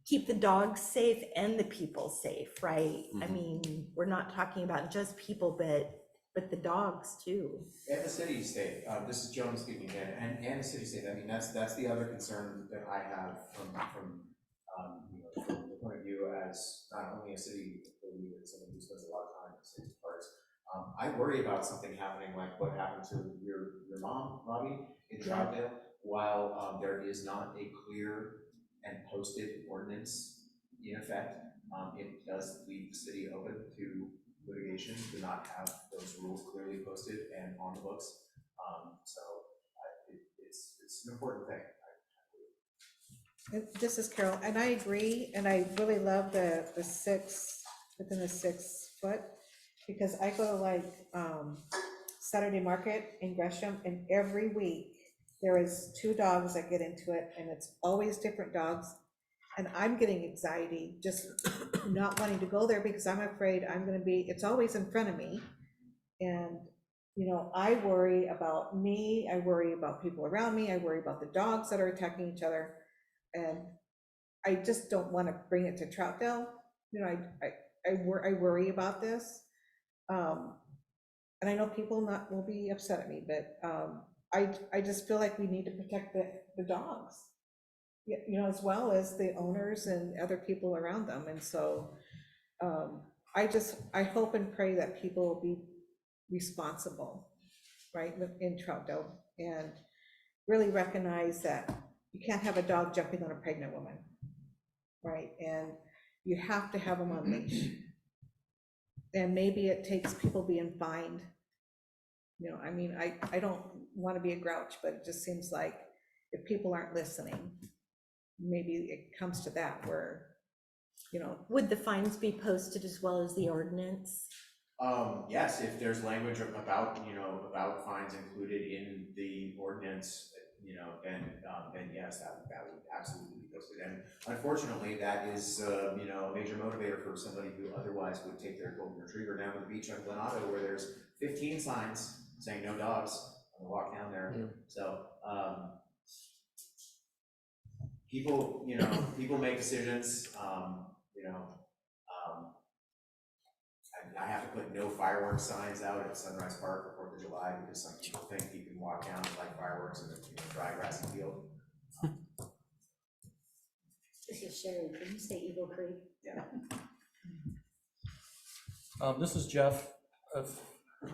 C: keep the dogs safe and the people safe, right? I mean, we're not talking about just people, but the dogs too.
A: And the city state, this is Jonah speaking again, and the city state. I mean, that's the other concern that I have from you know, from the point of view as not only a city employee, but someone who spends a lot of time in city parks. I worry about something happening like what happened to your mom, Robbie, in Troutdale, while there is not a clear and posted ordinance in effect. It does leave the city open to litigation, to not have those rules clearly posted and on the books. So it's an important thing.
E: This is Carol, and I agree, and I really love the 6, within the 6 foot, because I go to like Saturday Market in Gresham, and every week there is 2 dogs that get into it, and it's always different dogs, and I'm getting anxiety just not wanting to go there because I'm afraid I'm gonna be, it's always in front of me, and you know, I worry about me, I worry about people around me, I worry about the dogs that are attacking each other. And I just don't want to bring it to Troutdale. You know, I worry about this. And I know people will be upset at me, but I just feel like we need to protect the dogs, you know, as well as the owners and other people around them. And so I hope and pray that people will be responsible, right, in Troutdale, and really recognize that you can't have a dog jumping on a pregnant woman, right? And you have to have them on leash. And maybe it takes people being fined. You know, I mean, I don't want to be a grouch, but it just seems like if people aren't listening, maybe it comes to that where, you know.
C: Would the fines be posted as well as the ordinance?
A: Yes, if there's language about, you know, about fines included in the ordinance, you know, then yes, that would absolutely be posted. And unfortunately, that is, you know, a major motivator for somebody who otherwise would take their golden retriever down to the beach on Glen Otto, where there's 15 signs saying no dogs on the walk down there. So, people, you know, people make decisions, you know, I have to put no fireworks signs out at Sunrise Park for 4th of July because some people think you can walk down and light fireworks in a dry grassy field.
H: This is Sherry, can you say Beaver Creek?
A: Yeah.
B: This is Jeff. If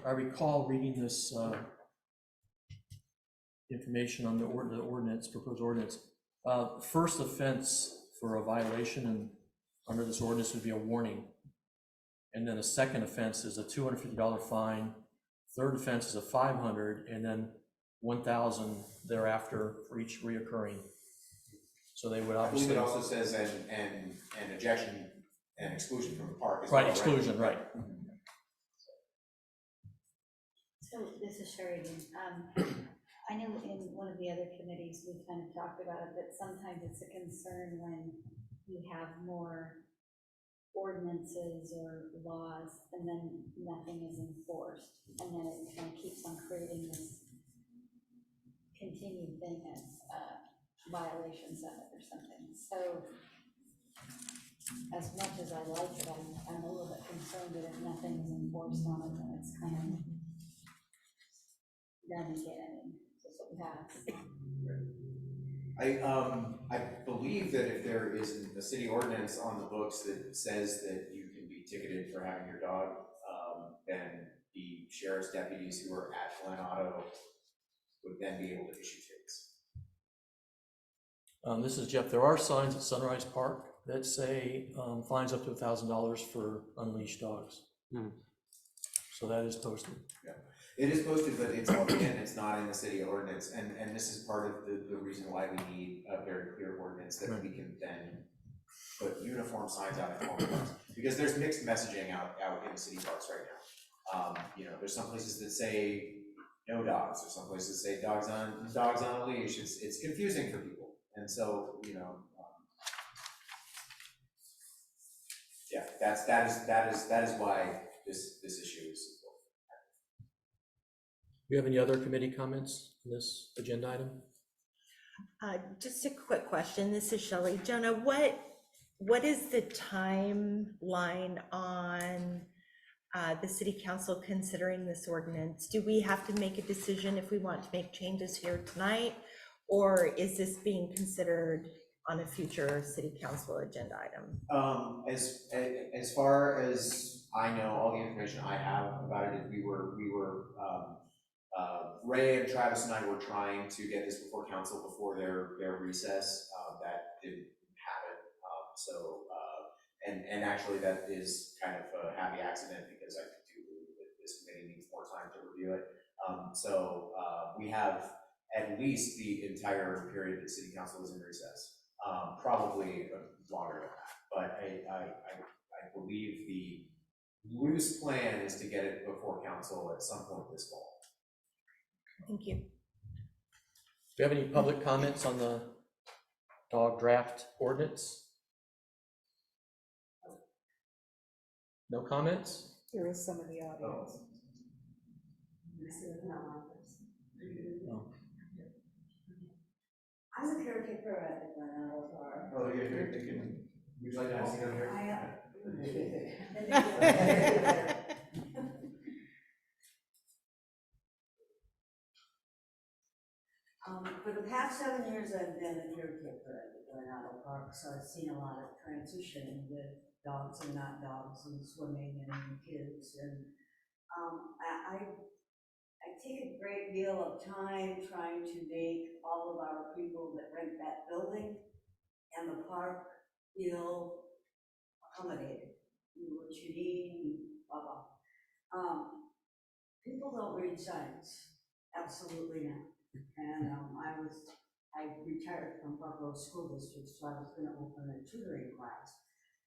B: I recall reading this information on the ordinance, proposed ordinance. First offense for a violation under this ordinance would be a warning. And then a second offense is a $250 fine. Third offense is a $500, and then 1,000 thereafter for each reoccurring. So they would
A: I believe
B: obviously.
A: it also says an ejection and exclusion from the park as
B: Right,
A: well,
B: exclusion, right.
H: So this is Sherry again. I know in one of the other committees, we kind of talked about it, but sometimes it's a concern when you have more ordinances or laws and then nothing is enforced. And then it kind of keeps on creating this continued thing of violations of it or something. So as much as I like it, I'm a little bit concerned that if nothing is enforced on it, then it's kind of done again. That's what we have.
A: I believe that if there is a city ordinance on the books that says that you can be ticketed for having your dog, then the sheriff's deputies who are at Glen Auto would then be able to issue tickets.
B: This is Jeff. There are signs at Sunrise Park that say fines up to $1,000 for unleashed dogs. So that is posted.
A: Yeah. It is posted, but it's again, it's not in the city ordinance, and this is part of the reason why we need a very clear ordinance that we can then put uniform signs out at all parks, because there's mixed messaging out in city parks right now. You know, there's some places that say no dogs, or some places that say dogs on a leash. It's confusing for people, and so you know, yeah, that is why this issue is.
B: Do you have any other committee comments on this agenda item?
C: Just a quick question. This is Shelley. Jonah, what is the timeline on the city council considering this ordinance? Do we have to make a decision if we want to make changes here tonight? Or is this being considered on a future city council agenda item?
A: As far as I know, all the information I have about it is we were Ray and Travis and I were trying to get this before council before their recess. That didn't happen. And actually that is kind of a happy accident because I do believe that this committee needs more time to review it. We have at least the entire period that city council is in recess, probably longer than that. But I believe the loose plan is to get it before council at some point this fall.
C: Thank you.
B: Do you have any public comments on the dog draft ordinance? No comments?
E: Here is some of the audience.
B: No.
M: I was a caretaker at the Glen Auto Park.
A: Oh, yeah, would you like to see them here?
M: For the past 7 years, I've been a caretaker at the Glen Auto Park, so I've seen a lot of transition with dogs and not dogs and swimming and kids. And I take a great deal of time trying to make all of our people that rent that building and the park feel accommodated. What you need, blah, blah. People don't read signs, absolutely not. And I retired from Buffalo School District, so I was gonna open a tutoring class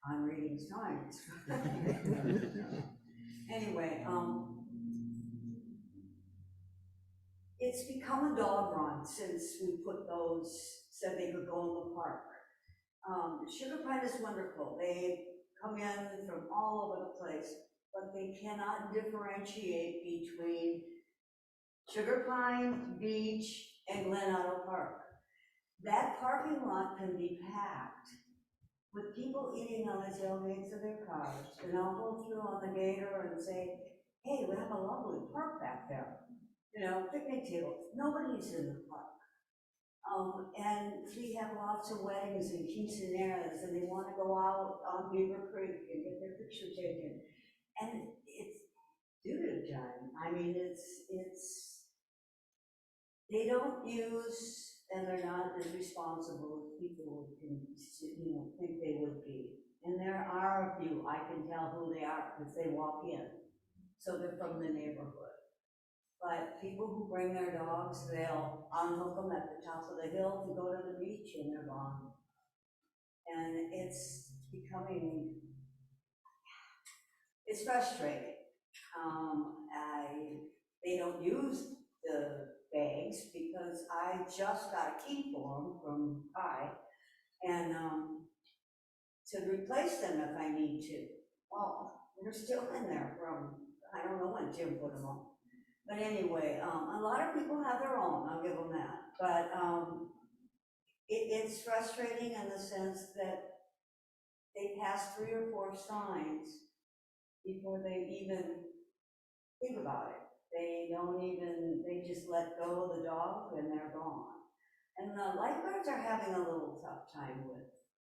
M: on reading signs. Anyway, it's become a dog run since we put those, said they could go in the park. Sugar Pine is wonderful. They come in from all over the place, but they cannot differentiate between Sugar Pine, Beach, and Glen Auto Park. that parking lot can be packed with people eating on the tailgates of their cars, and I'll go through on the gator and say, hey, we have a lovely park back there. You know, picnic tables, nobody's in the park. And we have lots of weddings and quinceañeras, and they want to go out on Beaver Creek and get their picture taken. And it's doo-doo time. I mean, they don't use, and they're not as responsible as people can, you know, think they would be. And there are a few, I can tell who they are because they walk in. So they're from the neighborhood. But people who bring their dogs, they'll unhook them at the top of the hill to go to the beach and they're gone. And it's becoming, it's frustrating. They don't use the bags because I just got a key for them from Kai, and to replace them if I need to. Well, they're still in there from, I don't know when Jim put them on. But anyway, a lot of people have their own, I'll give them that. But it's frustrating in the sense that they pass 3 or 4 signs before they even think about it. They just let go of the dog and they're gone. And the lifeguards are having a little tough time with,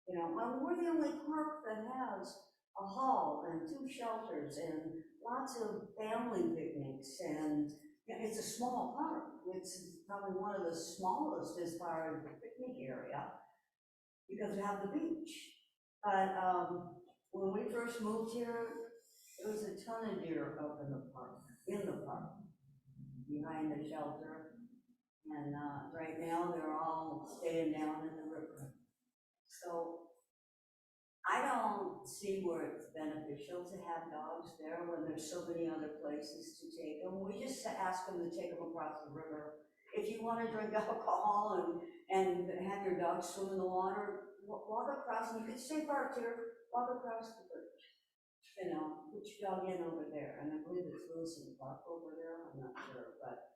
M: you know, well, we're the only park that has a hall and 2 shelters and lots of family picnics, and you know, it's a small park. It's probably one of the smallest as far as the picnic area because we have the beach. But when we first moved here, there was a ton of deer up in the park, behind the shelter. And right now they're all staying down in the river. So I don't see where it's beneficial to have dogs there when there's so many other places to take them. We just ask them to take them across the river. If you want to drink alcohol and have your dog swim in the water, walk across, and you can stay parked here, walk across the bridge. You know, put your dog in over there. And I believe it's Wilson Park over there, I'm not sure, but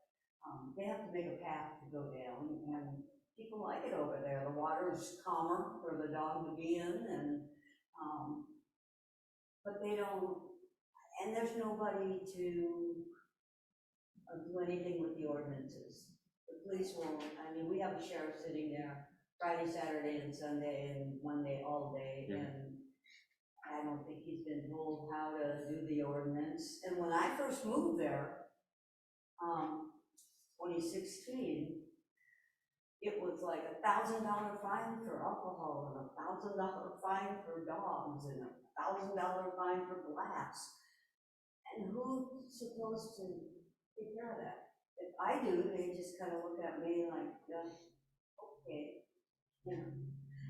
M: they have to make a path to go down, and people like it over there. The water's calmer for the dog to be in, and but they don't, and there's nobody to do anything with the ordinances. The police won't, I mean, we have a sheriff sitting there Friday, Saturday, and Sunday, and Monday all day, and I don't think he's been told how to do the ordinance. And when I first moved there, 2016, it was like $1,000 fine for alcohol and $1,000 fine for dogs and $1,000 fine for glass. And who's supposed to take care of that? If I do, they just kind of look at me like, yeah, okay. Yeah.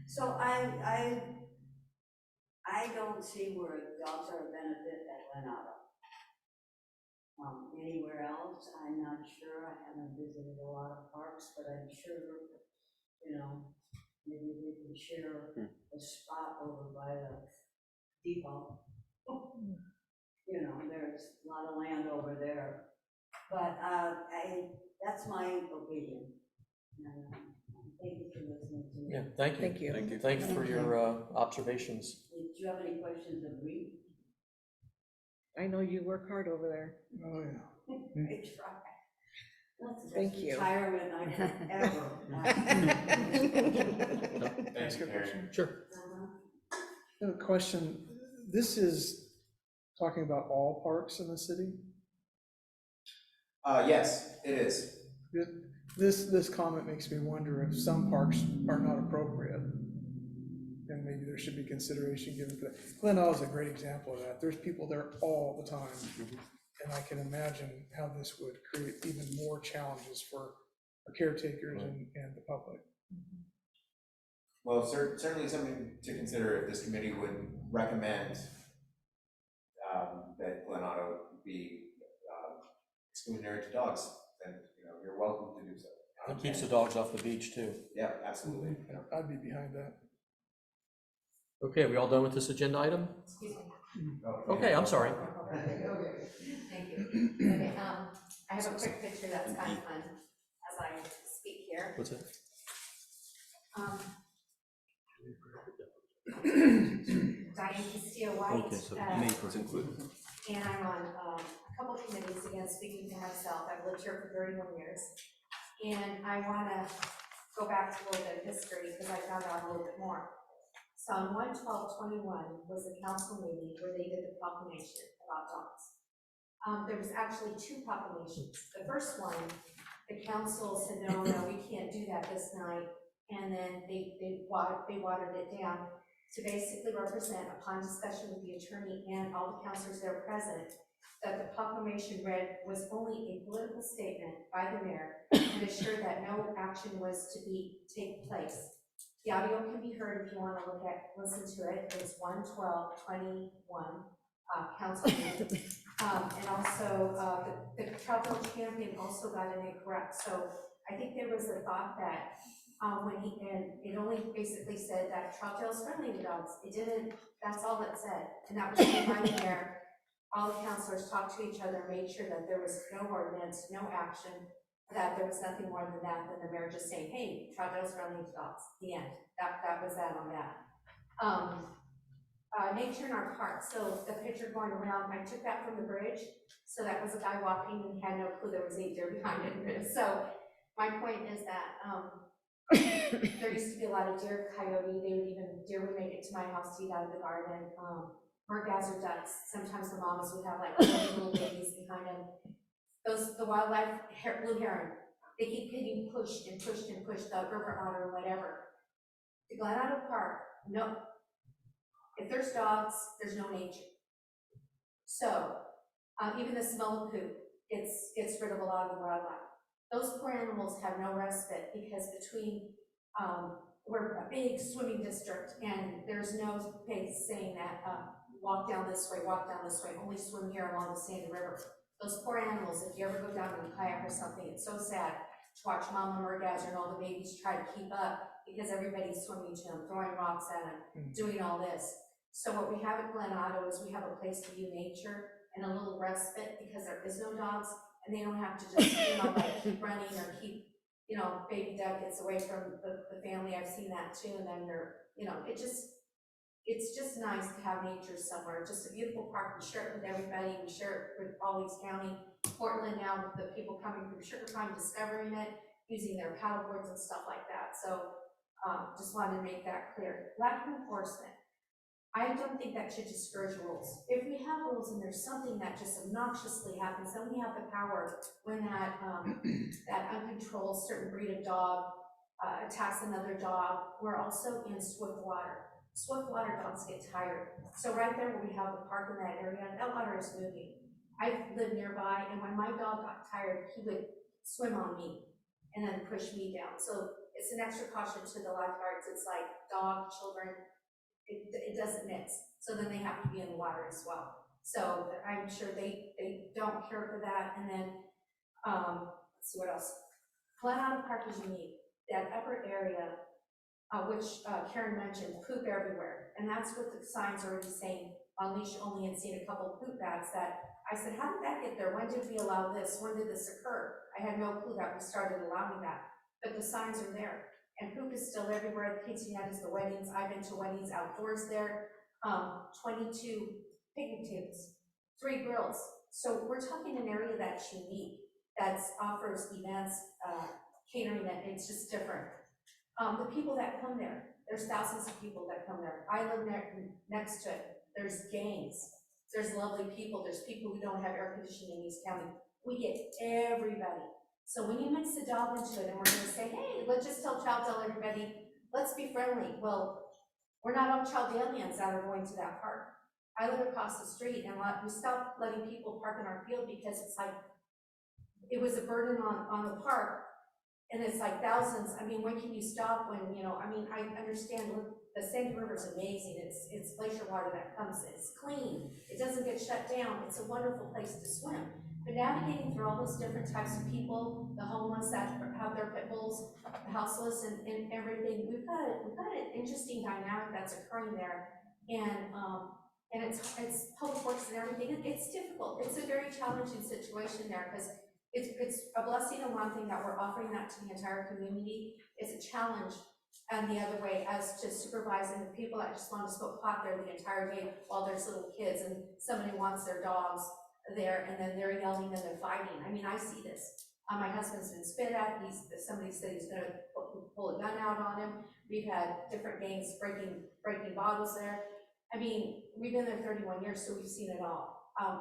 M: So I don't see where dogs are a benefit at Glenado. Anywhere else, I'm not sure. I haven't visited a lot of parks, but I'm sure, you know, maybe we can share a spot over by the depot. You know, there's a lot of land over there. But that's my opinion. And, thank you for listening to me.
B: Yeah, thank you.
C: Thank you.
L: Thank you.
B: Thank you for your observations.
M: Do you have any questions of me?
C: I know you work hard over there.
K: Oh, yeah.
M: I try. That's the
C: Thank
M: best
C: you.
M: retirement I have ever.
K: Ask a question.
B: Sure.
K: I have a question. This is talking about all parks in the city?
A: Yes, it is.
K: This comment makes me wonder if some parks are not appropriate. And maybe there should be consideration given for that. Glenelg is a great example of that. There's people there all the time. And I can imagine how this would create even more challenges for caretakers and the public.
A: Well, certainly something to consider if this committee would recommend that Glenado be exclusionary to dogs, then, you know, you're welcome to do so.
B: It keeps the dogs off the beach too.
A: Yeah, absolutely. You know.
K: I'd be behind that.
B: Okay, we all done with this agenda item?
F: Excuse me.
B: Okay, I'm sorry.
F: Thank you. Okay, I have a quick picture that's kind of fun as I speak here.
B: What's it?
F: Diane Castillo-White.
B: Okay, so
L: It's included.
F: And I'm on a couple of committees, again, speaking for myself. I've lived here for 31 years. And I want to go back to a little bit of history because I found out a little bit more. So on 1/12/21 was the council meeting where they did the proclamation about dogs. There was actually two proclamations. The first one, the council said, no, we can't do that this night. And then they watered it down to basically represent, upon discussion with the attorney and all the councilors there present, that the proclamation read was only a political statement by the mayor and assured that no action was to take place. The audio can be heard if you want to listen to it. It's 1/12/21 council meeting. And also the Troutdale champion also got it incorrect. So I think there was a thought that and it only basically said that Troutdale's friendly to dogs. It didn't, that's all it said. And that was by the mayor. All the councilors talked to each other, made sure that there was no ordinance, no action, that there was nothing more than that, than the mayor just saying, hey, Troutdale's friendly to dogs, the end. That was that on that. Nature in our park, so the picture going around, I took that from the bridge, so that was a guy walking and he had no clue there was 8 deer behind him. So my point is that there used to be a lot of deer, coyote, deer would make it to my house to eat out of the garden. Mergazzer ducks, sometimes the mamas would have like little babies behind them. The wildlife, blue heron, they keep getting pushed and pushed and pushed, the river otter or whatever. The Glen Park, no. If there's dogs, there's no nature. So even the smell of poop gets rid of a lot of the wildlife. Those poor animals have no respite because between we're a big swimming district and there's no place saying that walk down this way, only swim here along the Sandy River. Those poor animals, if you ever go down in a kayak or something, it's so sad to watch Mama Mergazzer and all the babies try to keep up because everybody's swimming to them, throwing rocks at them, doing all this. So what we have at Glen Otto is we have a place to view nature and a little respite because there is no dogs and they don't have to just, like keep running or keep, baby duck gets away from the family. I've seen that too. And then they're, it's just nice to have nature somewhere. Just a beautiful park. We share it with everybody. We share it with Orleans County, Portland now, with the people coming from Sugar Pine discovering it, using their paddle boards and stuff like that. So just wanted to make that clear. Lack of enforcement. I don't think that should discourage rules. If we have rules and there's something that just obnoxiously happens, then we have the power when that uncontrolled certain breed of dog attacks another dog. We're also in swift water. Swift water dogs get tired. So right there where we have the park in that area, that water is moving. I live nearby, and when my dog got tired, he would swim on me and then push me down. So it's an extra caution to the lifeguards. It's like dog, children, it doesn't mix. So then they have to be in the water as well. So I'm sure they don't care for that. And then, let's see what else. Glen Otto Park is unique. That upper area, which Karen mentioned, poop everywhere. And that's what the sign's already saying. On leash only, and seen a couple of poop bags that I said, how did that get there? When did we allow this? When did this occur? I had no clue that we started allowing that. But the signs are there. And poop is still everywhere. The quinceañeras, the weddings. I've been to weddings outdoors there. 22 picnic tables, 3 grills. So we're talking an area that's unique, that offers events, catering, that it's just different. The people that come there, there's thousands of people that come there. I live next to it. There's gangs. There's lovely people. There's people who don't have air conditioning in East County. We get everybody. So when you mix the dog into it and we're going to say, hey, let's just tell everybody, let's be friendly. Well, we're not all Troutdalians that are going to that park. I live across the street and we stopped letting people park in our field because it's like, it was a burden on the park. And it's like thousands. I mean, when can you stop when, I understand, look, the Sandy River is amazing. It's glacier water that comes. It's clean. It doesn't get shut down. It's a wonderful place to swim. But navigating through all those different types of people, the homeless that have their pit bulls, the houseless and everything, we've got an interesting dynamic that's occurring there. And it's public works and everything. It's difficult. It's a very challenging situation there because it's a blessing and one thing that we're offering that to the entire community. It's a challenge and the other way as to supervising the people that just want to smoke pot there the entire day while there's little kids and somebody wants their dogs there and then they're yelling and they're fighting. I mean, I see this. My husband's been spit at, somebody said he's gonna pull a gun out on him. We've had different gangs breaking bottles there. I mean, we've been there 31 years, so we've seen it all.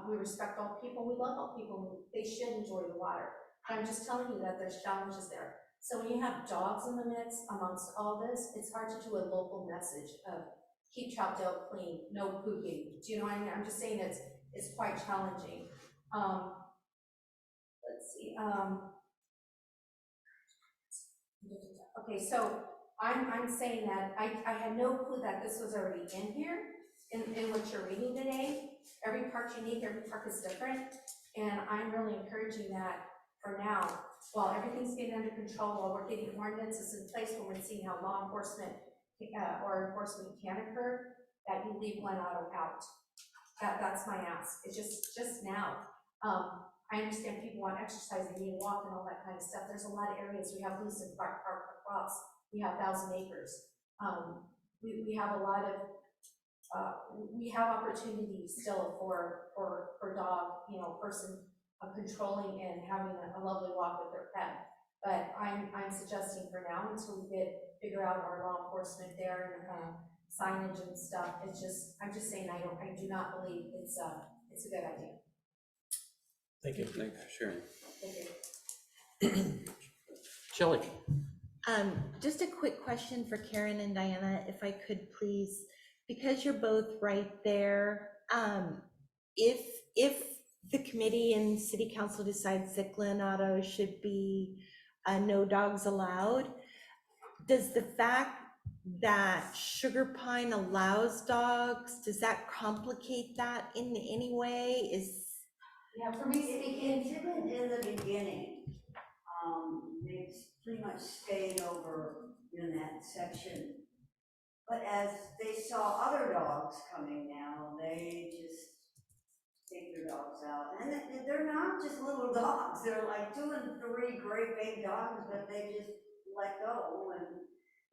F: We respect all people, we love all people, they should enjoy the water. I'm just telling you that there's challenges there. So when you have dogs in the midst amongst all this, it's hard to do a local message of keep Troutdale clean, no pooping. Do you know what I mean? I'm just saying it's quite challenging. Let's see. Okay, so I'm saying that I had no clue that this was already in here in what you're reading today. Every park's unique, every park is different, and I'm really encouraging that for now, while everything's getting under control, while we're getting ordinances in place, when we're seeing how law enforcement or enforcement can occur, that you leave Glen Auto out. That's my ask. It's just now. I understand people want exercise, they need to walk and all that kind of stuff. There's a lot of areas. We have Leeson Park across. We have 1,000 acres. We have a lot of, we have opportunities still for dog, person controlling and having a lovely walk with their pet. But I'm suggesting for now, until we figure out our law enforcement there and signage and stuff, I'm just saying I do not believe it's a good idea.
B: Thank you.
L: Thanks for sharing.
F: Thank you.
B: Shelley?
C: Just a quick question for Karen and Diana, if I could please, because you're both right there. If the committee and city council decides that Glen Auto should be no dogs allowed, does the fact that Sugar Pine allows dogs, does that complicate that in any way?
F: Yeah, for me
M: It
F: speaking,
M: didn't in the beginning. They pretty much stayed over in that section. But as they saw other dogs coming now, they just take their dogs out. And they're not just little dogs, they're like 2 and 3 great big dogs that they just let go. And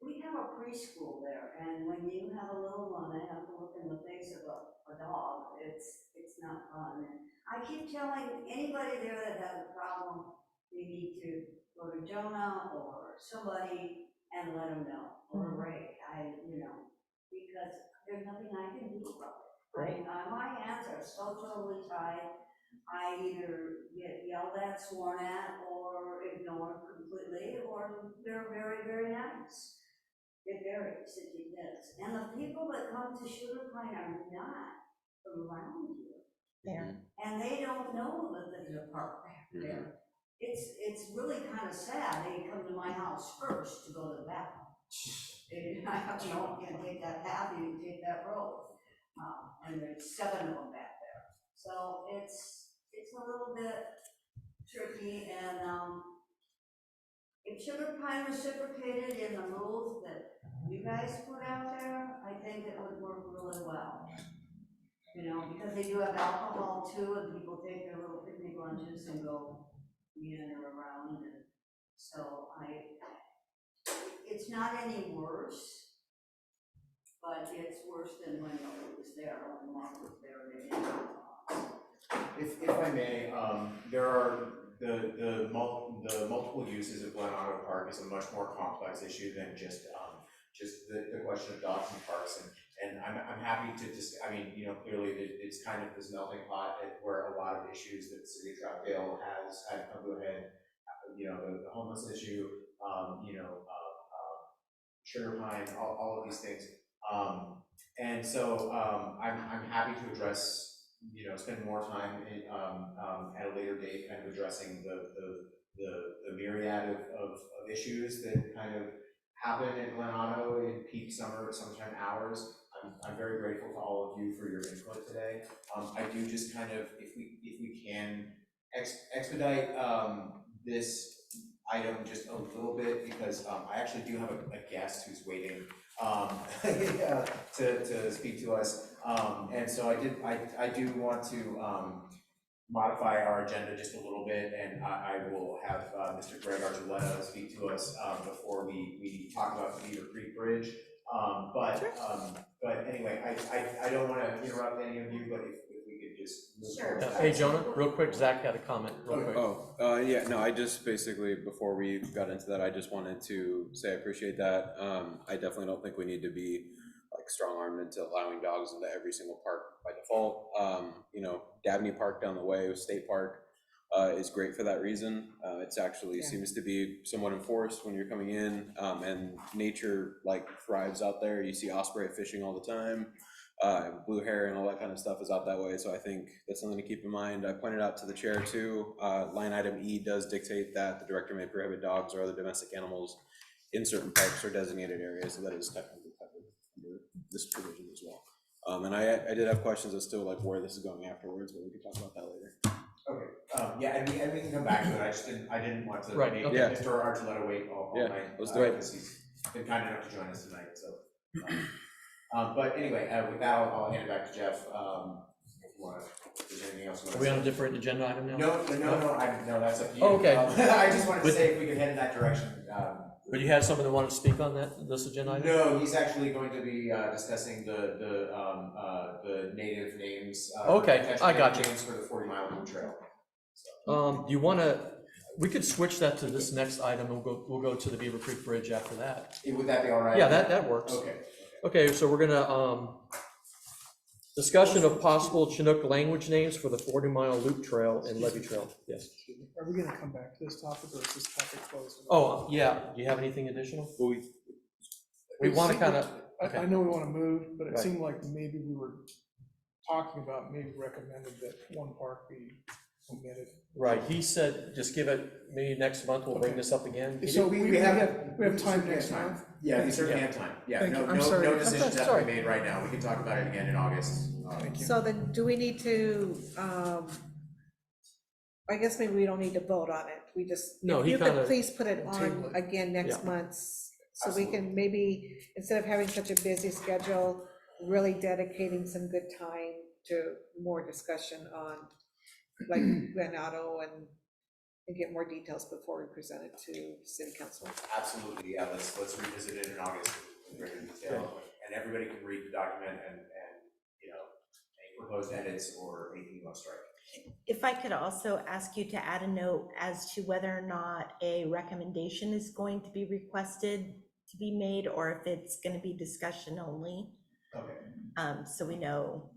M: we have a preschool there, and when you have a little one, I have to look in the face of a dog. It's not fun. And I keep telling anybody there that has a problem, they need to go to Jonah or somebody and let them know, or Ray, because there's nothing I can do about it.
C: Right.
M: My hands are so totally tied. I either get yelled at, sworn at, or ignored completely, or they're very, very nice. It varies, it depends. And the people that come to Sugar Pine are not from around here.
C: Yeah.
M: And they don't know that there's a park back there. It's really kind of sad. They come to my house first to go to the bathroom. You can't take that path, you can take that road. And there's 7 of them back there. So it's a little bit tricky, and if Sugar Pine reciprocated in the rules that you guys put out there, I think it would work really well. Because they do have alcohol too, and people take their little picnic lunches and go meander around, and so it's not any worse, but it's worse than when it was there, when Mark was there, they didn't talk.
A: If I may, there are the multiple uses of Glen Auto Park is a much more complex issue than just the question of dogs in parks, and I'm happy to just, clearly it's kind of this melting pot where a lot of issues that the city of Troutdale has had come to a head, the homeless issue, Sugar Pine, all of these things, and so I'm happy to address, spend more time at a later date, kind of addressing the myriad of issues that kind of happen in Glen Auto in peak summertime hours. I'm very grateful to all of you for your input today. I do just kind of, if we can expedite this item just a little bit, because I actually do have a guest who's waiting to speak to us, and so I do want to modify our agenda just a little bit, and I will have Mr. Greg Archuleta speak to us before we talk about the Beaver Creek Bridge. But anyway, I don't want to interrupt any of you, but if we could just move
F: Sure.
A: forward.
B: Hey, Jonah, real quick, Zach had a comment, real quick.
L: Yeah, no, I just basically, before we got into that, I just wanted to say I appreciate that. I definitely don't think we need to be like strong-armed into allowing dogs into every single park by default. You know, Dabney Park down the way, State Park, is great for that reason. It's actually seems to be somewhat enforced when you're coming in, and nature like thrives out there. You see osprey fishing all the time. Blue heron and all that kind of stuff is out that way, so I think that's something to keep in mind. I pointed out to the chair too, line item E does dictate that the director may prohibit dogs or other domestic animals in certain parks or designated areas, so that is technically covered under this provision as well. And I did have questions as to like where this is going afterwards, but we can talk about that later.
A: Okay, yeah, and we can come back to it. I didn't want to
B: Right,
A: make
B: okay.
A: Mr. Archuleta wait all night.
L: Let's do it.
A: Because he's been kind enough to join us tonight, so. But anyway, with that, I'll hand it back to Jeff. If you want to, if there's anything else you want to
B: Are we
A: say.
B: on a different agenda item now?
A: No, that's up to you.
B: Oh, okay.
A: I just wanted to say if we could head in that direction.
B: But you had someone that wanted to speak on this agenda item?
A: No, he's actually going to be discussing the native names.
B: Okay,
A: potential
B: I got
A: native
B: you.
A: names for the 40-mile loop trail.
B: Do you want to, we could switch that to this next item, and we'll go to the Beaver Creek Bridge after that.
A: Would that be all right?
B: Yeah, that works. Okay, so we're gonna, discussion of possible Chinook language names for the 40-mile loop trail and levee trail. Yes.
K: Are we gonna come back to this topic, or is this topic closed?
B: Oh, yeah, do you have anything additional? We want to kind of,
K: I know we wanna move, but it
B: Right.
K: seemed like maybe we were talking about, maybe recommended that one park be omitted.
B: right, he said, just give it, maybe next month, we'll bring this up again.
K: So we have time
A: certainly
K: next
A: have
K: month?
A: Yeah, we certainly have time. Yeah,
K: Thank
A: no,
K: you. I'm sorry.
A: no decisions
B: Okay,
A: have
B: sorry.
A: to be made right now. We can talk about it again in August.
K: Thank you.
E: So then, do we need to, I guess maybe we don't need to vote on it, we just,
B: No,
E: if
B: he
E: you could
B: kinda-
E: please put it
K: Table
E: on
K: it.
E: again next
B: Yeah.
E: month. So we can maybe, instead of having such a busy schedule, really dedicating some good time to more discussion on like Glenado and get more details before we present it to city council.
A: Absolutely, yeah, let's revisit it in August in greater detail. And everybody can read the document and, you know, any proposed edits or anything you want to strike.
C: If I could also ask you to add a note as to whether or not a recommendation is going to be requested to be made, or if it's going to be discussion only,
A: Okay.
C: so we know.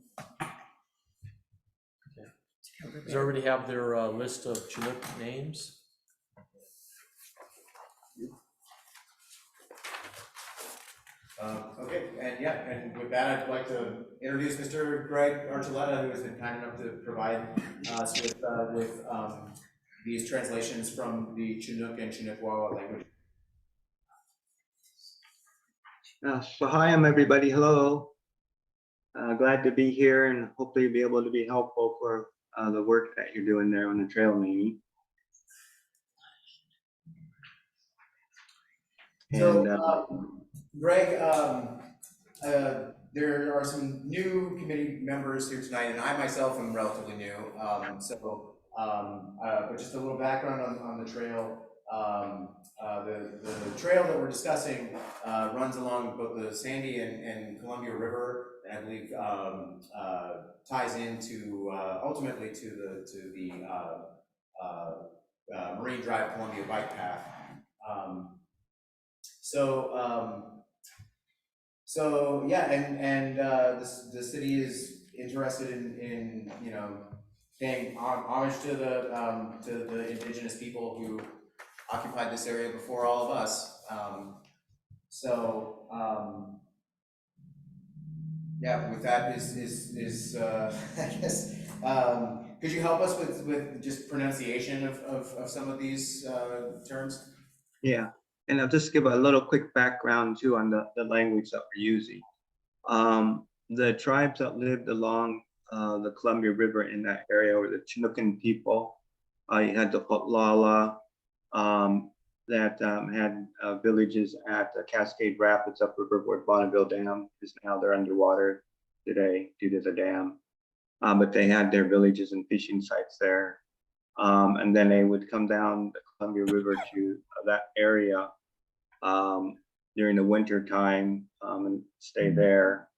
B: Does everybody have their list of Chinook names?
A: Okay, and yeah, and with that, I'd like to introduce Mr. Greg Archuleta, who has been kind enough to provide us with these translations from the Chinook and Chinook language.
N: So hi, everybody. Hello. Glad to be here and hopefully be able to be helpful for the work that you're doing there on the trail, Mimi.
A: So, Greg, there are some new committee members here tonight, and I myself am relatively new. But just a little background on the trail. The trail that we're discussing runs along both the Sandy and Columbia River, and I believe ties into ultimately to the Marine Drive Columbia bike path. So yeah, and the city is interested in you know, paying homage to the indigenous people who occupied this area before all of us. Yeah, with that is I guess could you help us with just pronunciation of some of these terms?
N: Yeah, and I'll just give a little quick background too on the language that we're using. The tribes that lived along the Columbia River in that area were the Chinookan people. You had the Hotlala that had villages at Cascade Rapids upriver where Bonneville Dam is now. They're underwater today due to the dam. but they had their villages and fishing sites there. And then they would come down the Columbia River to that area during the winter time and stay there.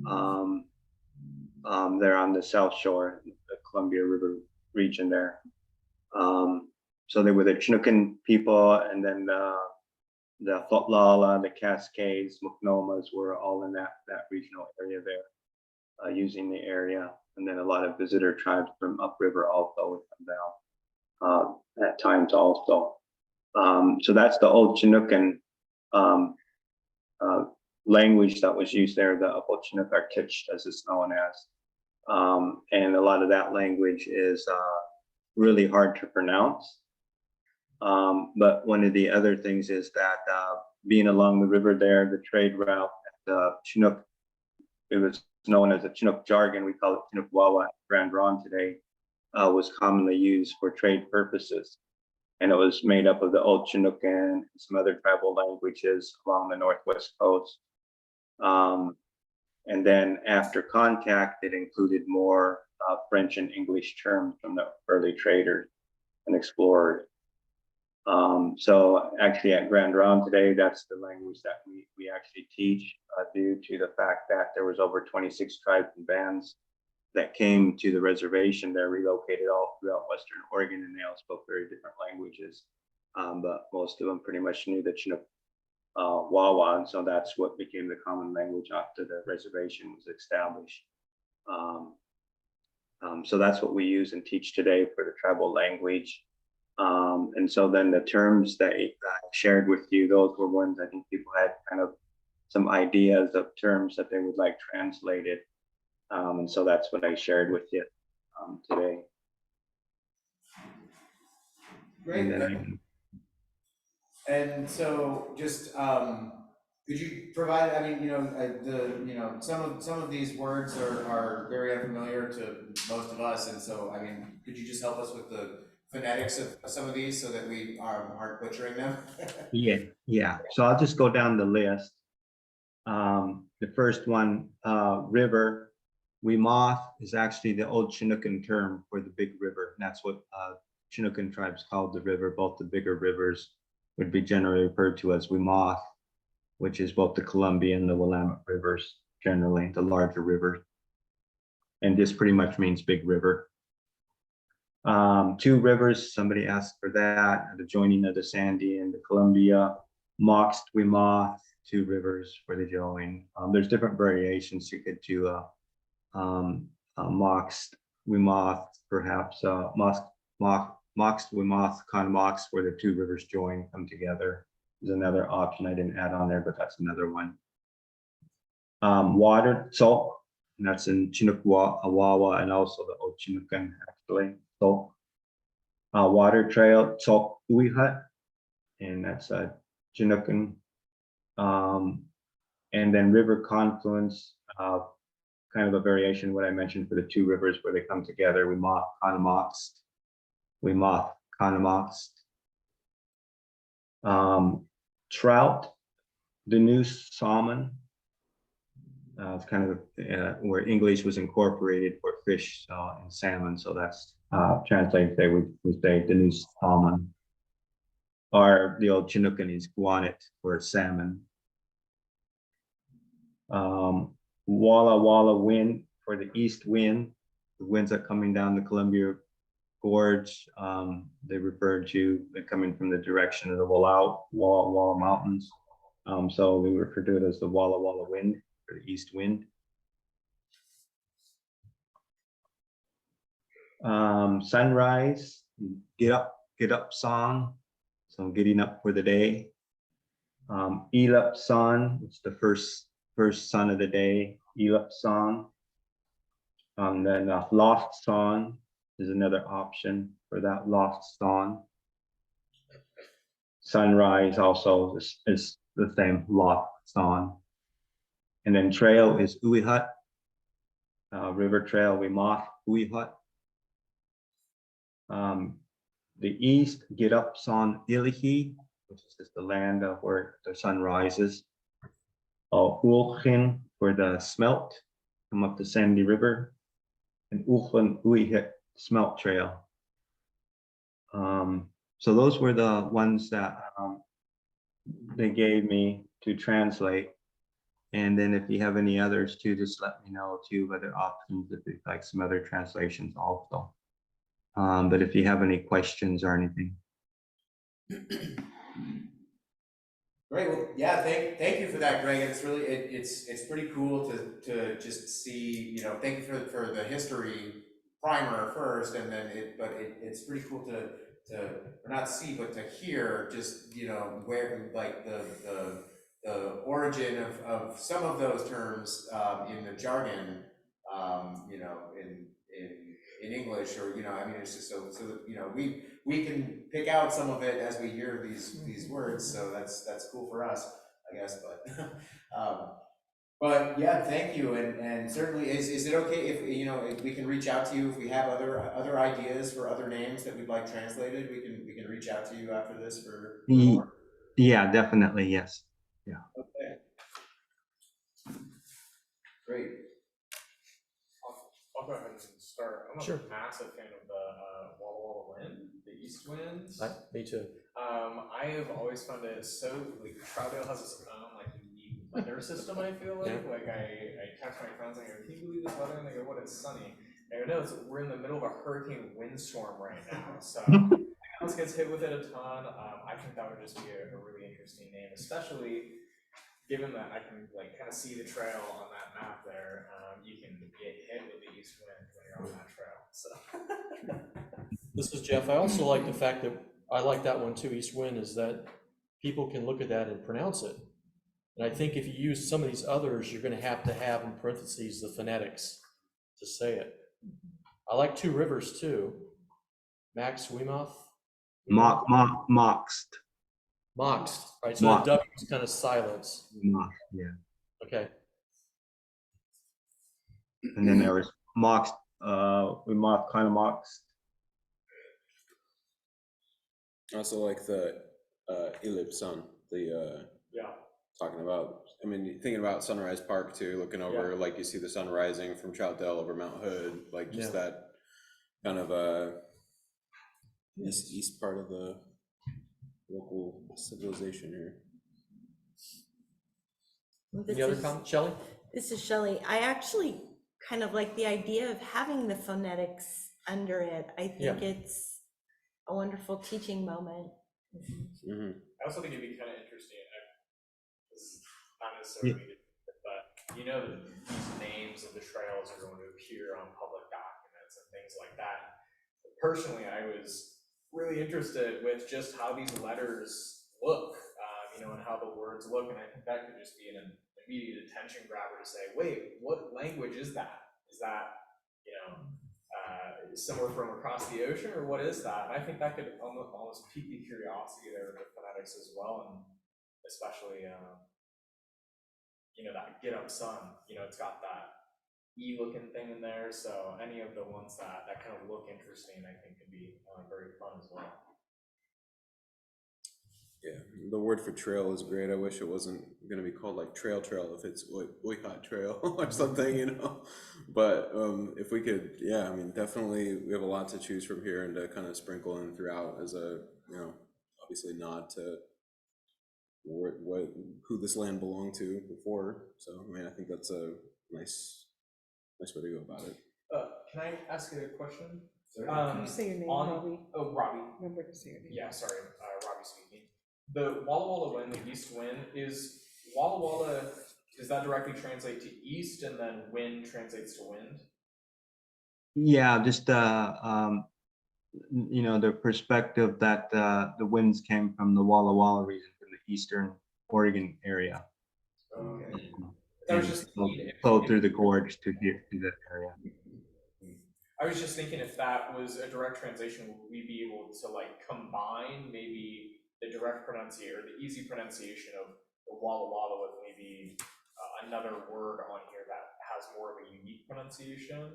N: They're on the South Shore, the Columbia River region there. So they were the Chinookan people, and then the Fotlala, the Cascades, Muknomas were all in that regional area there, using the area. And then a lot of visitor tribes from upriver also would come down at times also. So that's the old Chinookan language that was used there, the Upper Chinook Artich, as it's known as. And a lot of that language is really hard to pronounce. But one of the other things is that being along the river there, the trade route, the Chinook, it was known as the Chinook jargon, we call it Chinook Wawa at Grand Ronde today, was commonly used for trade purposes. And it was made up of the Old Chinook and some other tribal languages along the northwest coast. And then after contact, it included more French and English terms from the early traders and explorers. So actually at Grand Ronde today, that's the language that we actually teach due to the fact that there was over 26 tribes and bands that came to the reservation. They're relocated all throughout Western Oregon, and they all spoke very different languages. But most of them pretty much knew the Chinook Wawa, and so that's what became the common language after the reservation was established. So that's what we use and teach today for the tribal language. And so then the terms that I shared with you, those were ones I think people had kind of some ideas of terms that they would like translated. And so that's what I shared with you today.
A: Great.
N: And
A: And so just, could you provide, I mean, some of these words are very unfamiliar to most of us. And so, I mean, could you just help us with the phonetics of some of these so that we aren't butchering them?
N: yeah. So I'll just go down the list. The first one, river. Wemoth is actually the old Chinookan term for the big river. And that's what Chinookan tribes called the river. Both the bigger rivers would be generally referred to as Wemoth, which is both the Columbia and the Willamette rivers, generally the larger rivers. And this pretty much means big river. Two rivers, somebody asked for that, the joining of the Sandy and the Columbia. Moxt, Wemoth, two rivers for the join. There's different variations you could do. Moxt, Wemoth, perhaps Moxt, Wemoth, Conmox, where the two rivers join, come together, is another option. I didn't add on there, but that's another one. Water, salt, and that's in Chinook Wawa and also the Old Chinookan, actually. So, water trail, salt Ui Hut, and that's a Chinookan. And then river confluence, kind of a variation of what I mentioned for the two rivers where they come together. Wemoth, Conmox. Trout, Danoose, salmon. It's kind of where English was incorporated for fish and salmon. So that's translated today. We say Danoose salmon. Or the old Chinookan is Guanet for salmon. Walla Walla wind for the east wind. The winds are coming down the Columbia Gorge. They referred to it coming from the direction of the Walla Mountains. So we refer to it as the Walla Walla wind for the east wind. Sunrise, get up song. So getting up for the day. Elup sun, it's the first sun of the day, Elup song. Then loft song is another option for that loft song. Sunrise also is the same loft song. And then trail is Ui Hut. River trail, Wemoth, Ui Hut. The east, get up song Ilihi, which is just the land of where the sun rises. Ulchin for the smelt, come up the Sandy River. and Ooklan Uihik Smelt Trail. So those were the ones that they gave me to translate. And then if you have any others too, just let me know too, other options, if you'd like some other translations also. But if you have any questions or anything.
A: Great, well, yeah, thank you for that, Greg, and it's really, it's pretty cool to just see, you know, thank you for the history primer first, and then it's pretty cool to, or not see, but to hear just, you know, where, like, the origin of some of those terms, in the jargon, you know, in English, or, you know, I mean, it's just so, you know, we can pick out some of it as we hear these words, so that's cool for us, I guess, but yeah, thank you, and certainly, is it okay if, you know, if we can reach out to you if we have other ideas for other names that we'd like translated, we can reach out to you after this for more?
N: Yeah, definitely, yes. Yeah.
A: Okay. Great.
J: I'll go ahead and start. I'm
B: Sure.
J: a massive fan of the Walla Walla Wind, the East Winds.
B: Me too.
J: I have always found it so, like, Troutdale has its own, like, unique weather system, I feel like.
B: Yeah.
J: Like, I text my friends, and I go, can you believe this weather? And they go, what, it's sunny. And I go, no, we're in the middle of a hurricane windstorm right now, so house gets hit with it a ton. I think that would just be a really interesting name, especially given that I can, like, kind of see the trail on that map there. You can get hit with the east wind when you're on that trail, so.
B: This is Jeff. I also like the fact that, I like that one too, East Wind, is that people can look at that and pronounce it. And I think if you use some of these others, you're gonna have to have in parentheses the phonetics to say it. I like Two Rivers too. Max Weemoth.
N: Moxed.
B: Moxed, right, so the W is kind of silence.
N: Yeah.
B: Okay.
N: And then there was Moxed, Weemoth, kind of Moxed.
L: I also like the ellipson, the
J: Yeah.
L: talking about, I mean, thinking about Sunrise Park too, looking over, like you see the sun rising from Troutdale over Mount Hood, like just that kind of east part of the local civilization here.
B: Any other comments, Shelley?
C: This is Shelley. I actually kind of like the idea of having the phonetics under it. I think it's a wonderful teaching moment.
J: I also think it'd be kind of interesting, this is not necessarily, but you know that these names of the trails are going to appear on public documents and things like that. But personally, I was really interested with just how these letters look, you know, and how the words look, and I think that could just be an immediate attention grabber to say, wait, what language is that? Is that, you know, somewhere from across the ocean, or what is that? And I think that could almost pique the curiosity there with phonetics as well, and especially, you know, that Get Up Sun, you know, it's got that E looking thing in there, so any of the ones that kind of look interesting, I think could be very fun as well.
L: Yeah, the word for trail is great. I wish it wasn't gonna be called like trail if it's like Boycott Trail or something, you know. But if we could, yeah, I mean, definitely we have a lot to choose from here, and to kind of sprinkle in throughout as a, you know, obviously nod to who this land belonged to before. So I mean, I think that's a nice way to go about it.
J: Can I ask a question?
E: Can you say your name, Robbie?
J: Oh, Robbie.
E: Remember to say your name.
J: Yeah, sorry, Robbie speaking. The Walla Walla Wind, the east wind, is Walla Walla, does that directly translate to east, and then wind translates to wind?
N: Yeah, just you know, the perspective that the winds came from the Walla Walla region, from the eastern Oregon area.
J: Okay.
N: And flowed through the gorge to here to that area.
J: I was just thinking if that was a direct translation, would we be able to like combine maybe the direct pronunciation or the easy pronunciation of the Walla Walla with maybe another word on here that has more of a unique pronunciation,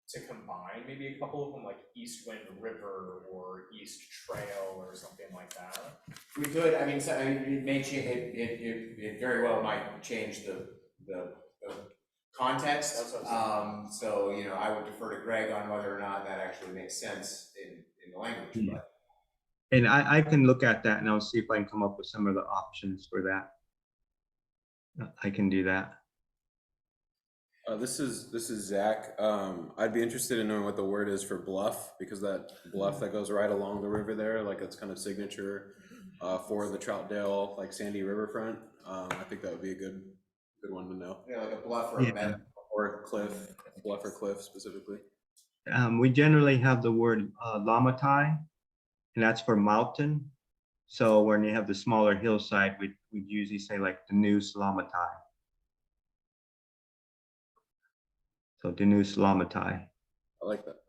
J: to combine maybe a couple of them, like East Wind River or East Trail or something like that?
A: We could, I mean, so, I mean, it may change, it very well might change the context.
J: That's what I
A: So, you know, I would defer to Greg on whether or not that actually makes sense in the language,
N: Yeah.
A: but.
N: And I can look at that and I'll see if I can come up with some of the options for that. I can do that.
L: This is Zach. I'd be interested in knowing what the word is for bluff, because that bluff that goes right along the river there, like it's kind of signature for the Troutdale, like sandy riverfront. I think that would be a good one to know.
A: Yeah, like a bluff or
N: Yeah.
A: a meadow.
L: Or a cliff, bluff or cliff specifically.
N: We generally have the word lamatai, and that's for mountain. So when you have the smaller hillside, we'd usually say like the new lamatai. So the new lamatai.
L: I like that.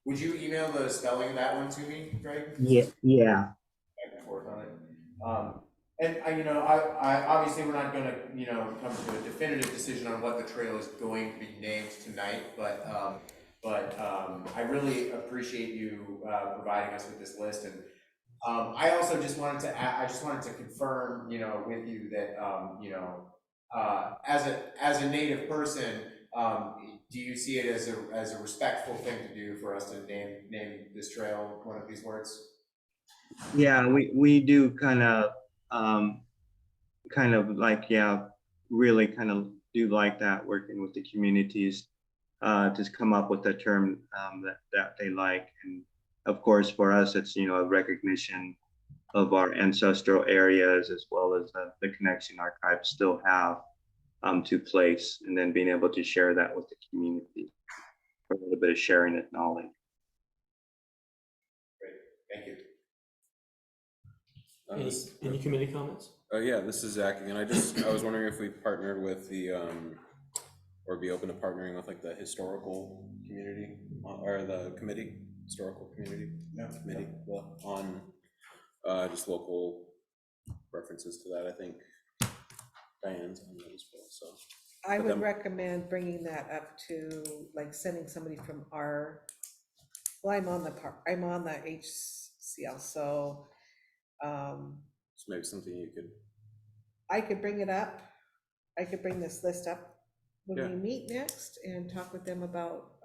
A: Would you email the spelling of that one to me, Greg?
N: Yeah.
A: Back and forth on it. And I, you know, I obviously we're not gonna, you know, come to a definitive decision on what the trail is going to be named tonight, but I really appreciate you providing us with this list, and I also just wanted to confirm, you know, with you that you know, as a native person, do you see it as a respectful thing to do for us to name this trail one of these words?
N: Yeah, we do kind of like, yeah, really kind of do like that, working with the communities to come up with a term that they like. And of course, for us, it's, you know, a recognition of our ancestral areas, as well as the connection our tribes still have to place, and then being able to share that with the community for a little bit of sharing of knowledge.
A: Great, thank you.
B: Any committee comments?
L: Yeah, this is Zach again. I was wondering if we partnered with the or be open to partnering with like the historical community or the committee, historical community committee, well, on just local references to that. I think Diane's on that as well. So
E: I would recommend bringing that up to, like, sending somebody from our, well, I'm on the HCL, so
L: it's maybe something you could.
E: I could bring it up. I could bring this list up when
L: Yeah.
E: we meet next and talk with them about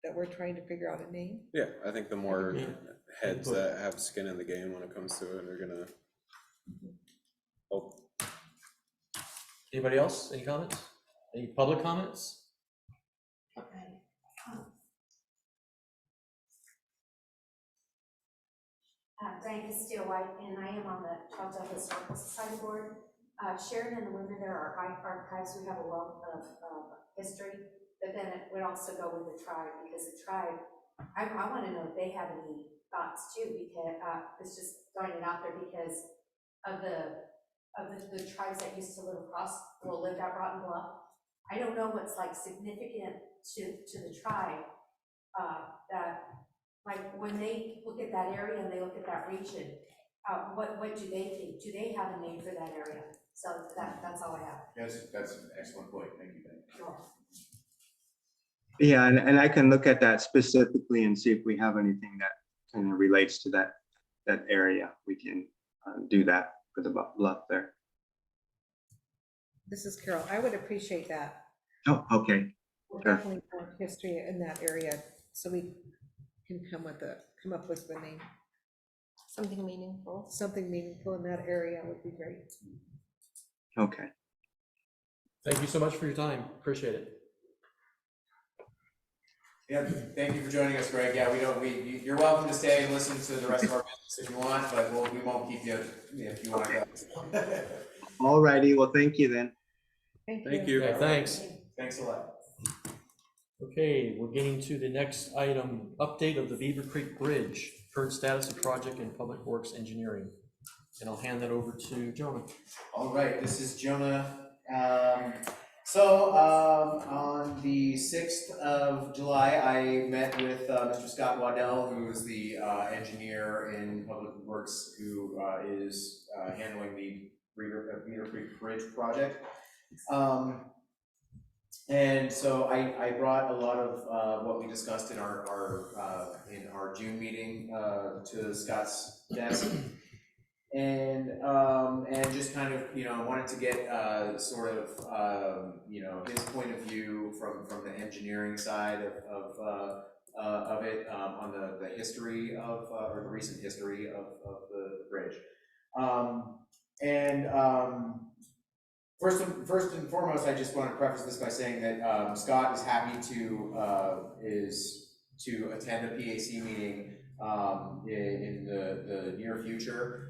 E: that we're trying to figure out a name.
L: Yeah, I think the more
B: Yeah.
L: heads that have skin in the game when it comes to it are gonna help.
B: Anybody else? Any comments? Any public comments?
F: Diane Castillo-White, and I am on the Troutdale Historical Society Board. Sharon and the women there are archives. We have a wealth of history, but then it would also go with the tribe, because the tribe, I want to know if they have any thoughts too, because it's just throwing it out there because of the tribes that used to live across, or lived at Rotten Bluff. I don't know what's like significant to the tribe that, like, when they look at that area and they look at that region, what do they think? Do they have a name for that area? So that's all I have.
A: That's an excellent point. Thank you, Ben.
F: Sure.
N: Yeah, and I can look at that specifically and see if we have anything that kind of relates to that area. We can do that for the bluff there.
E: This is Carol. I would appreciate that.
N: Oh, okay.
E: We're
N: Sure.
E: definitely more history in that area, so we can come up with the name.
C: Something meaningful.
E: Something meaningful in that area would be great.
N: Okay.
B: Thank you so much for your time. Appreciate it.
A: Yeah, thank you for joining us, Greg. Yeah, you're welcome to stay and listen to the rest of our business if you want, but we won't keep you if you want to go.
N: All righty. Well, thank you then.
B: Thank you. Okay, thanks.
A: Thanks a lot.
B: Okay, we're getting to the next item, update of the Beaver Creek Bridge, current status of project and public works engineering. And I'll hand that over to Jonah.
A: All right, this is Jonah. On the 6th of July, I met with Mr. Scott Waddell, who is the engineer in Public Works, who is handling the Beaver Creek Bridge project. And so I brought a lot of what we discussed in our June meeting to Scott's desk. And just kind of, wanted to get, sort of, his point of view from the engineering side of it, on the history of, or the recent history of the bridge. First and foremost, I just want to preface this by saying that Scott is happy to attend a PAC meeting in the near future.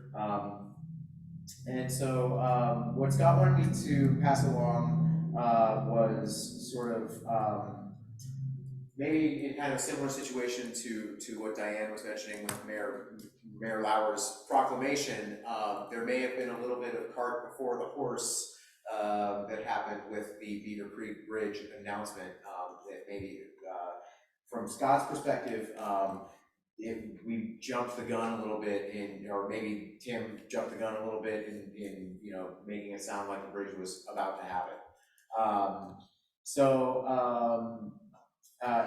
A: And so what Scott wanted me to pass along was sort of maybe in kind of a similar situation to what Diane was mentioning with Mayor Lauer's proclamation. There may have been a little bit of cart before the horse that happened with the Beaver Creek Bridge announcement. That maybe from Scott's perspective, if we jumped the gun a little bit or maybe Tim jumped the gun a little bit in making it sound like the bridge was about to happen.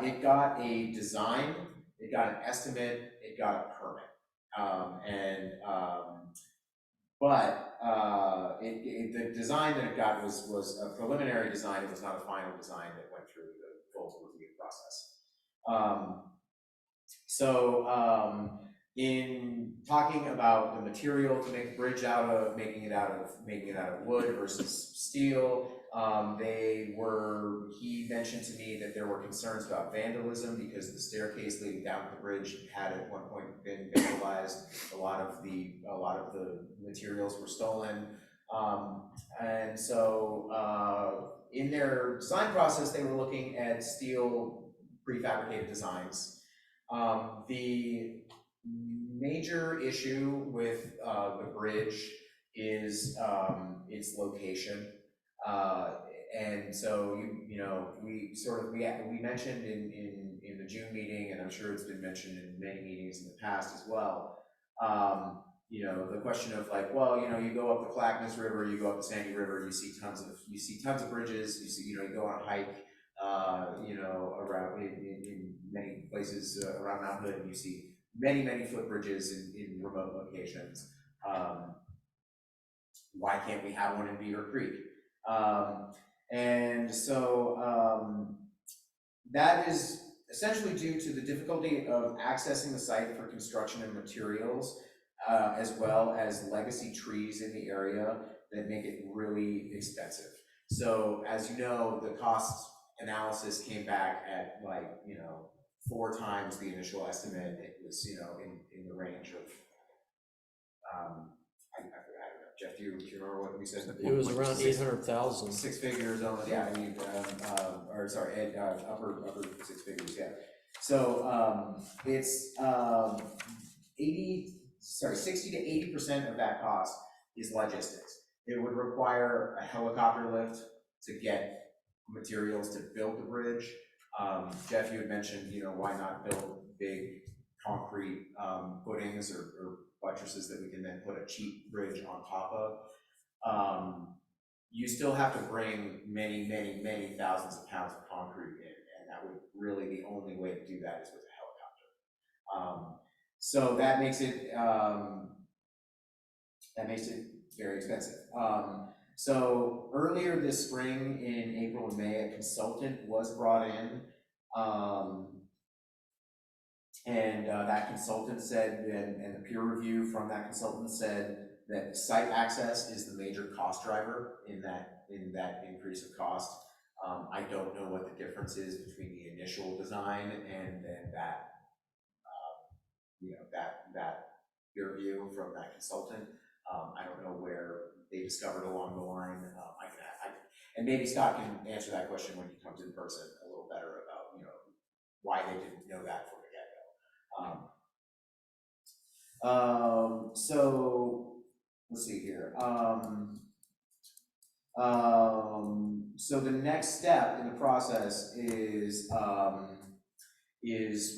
A: It got a design, it got an estimate, it got a permit. The design that it got was a preliminary design. It was not a final design that went through the full review process. In talking about the material to make the bridge out of, making it out of wood versus steel, he mentioned to me that there were concerns about vandalism because the staircase leading down to the bridge had at one point been vandalized. A lot of the materials were stolen. In their design process, they were looking at steel prefabricated designs. The major issue with the bridge is its location. We mentioned in the June meeting, and I'm sure it's been mentioned in many meetings in the past as well, the question of like, well, you go up the Clackamas River, you go up the Sandy River, you see tons of bridges, you go on a hike, around in many places around Mount Hood, and you see many footbridges in remote locations. Why can't we have one in Beaver Creek? That is essentially due to the difficulty of accessing the site for construction and materials, as well as legacy trees in the area that make it really expensive. So as you know, the cost analysis came back at 4 times the initial estimate. It was, in the range of, I don't know, Jeff, do you remember what we said?
B: It was around 800,000.
A: 6 figures, yeah, upper 6 figures, yeah. So it's 60 to 80% of that cost is logistics. It would require a helicopter lift to get materials to build the bridge. Jeff, you had mentioned, why not build big concrete footings or buttresses that we can then put a cheap bridge on top of. You still have to bring many thousands of pounds of concrete in, and that would really, the only way to do that is with a helicopter. So that makes it very expensive. So earlier this spring, in April and May, a consultant was brought in, and that consultant said, and the peer review from that consultant said that site access is the major cost driver in that increase of cost. I don't know what the difference is between the initial design and then that peer review from that consultant. I don't know where they discovered along the line. And maybe Scott can answer that question when he comes in person a little better about why they didn't know that from the get-go. So let's see here. So the next step in the process is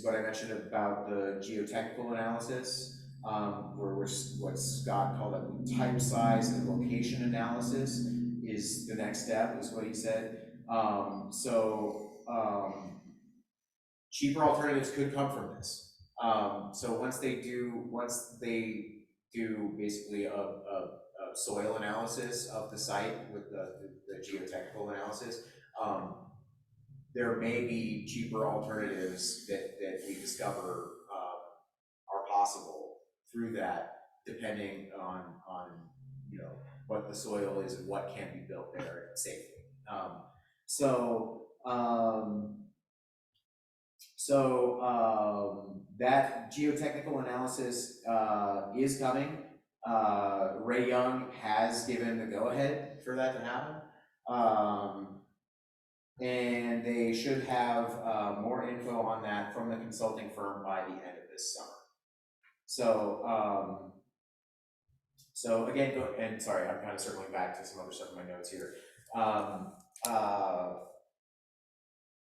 A: what I mentioned about the geotechnical analysis, where what Scott called a type, size, and location analysis is the next step, is what he said. Cheaper alternatives could come from this. So once they do basically a soil analysis of the site with the geotechnical analysis. There may be cheaper alternatives that we discover are possible through that, depending on you know, what the soil is and what can be built there safely. That geotechnical analysis is coming. Ray Young has given the go-ahead for that to happen. And they should have more info on that from the consulting firm by the end of this summer. So again, and sorry, I'm kind of circling back to some other stuff in my notes here.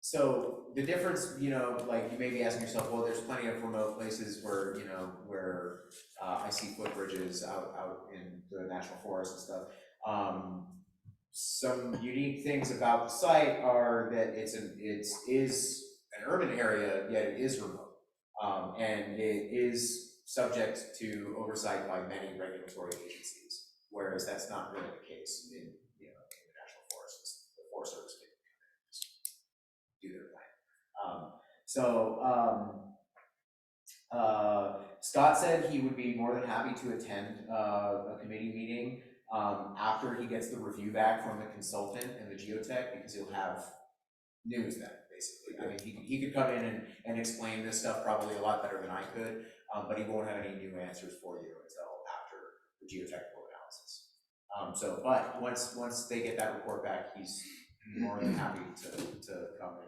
A: So the difference, you know, like you may be asking yourself, well, there's plenty of remote places where, you know, where I see footbridges out in the national forest and stuff. Some unique things about the site are that it is an urban area, yet it is remote. And it is subject to oversight by many regulatory agencies, whereas that's not really the case in, you know, in the national forests. The Forest Service can just do their thing. Scott said he would be more than happy to attend a committee meeting after he gets the review back from the consultant and the geotech, because he'll have news then, basically. I mean, he could come in and explain this stuff probably a lot better than I could, but he won't have any new answers for you until after the geotechnical analysis. But once they get that report back, he's more than happy to come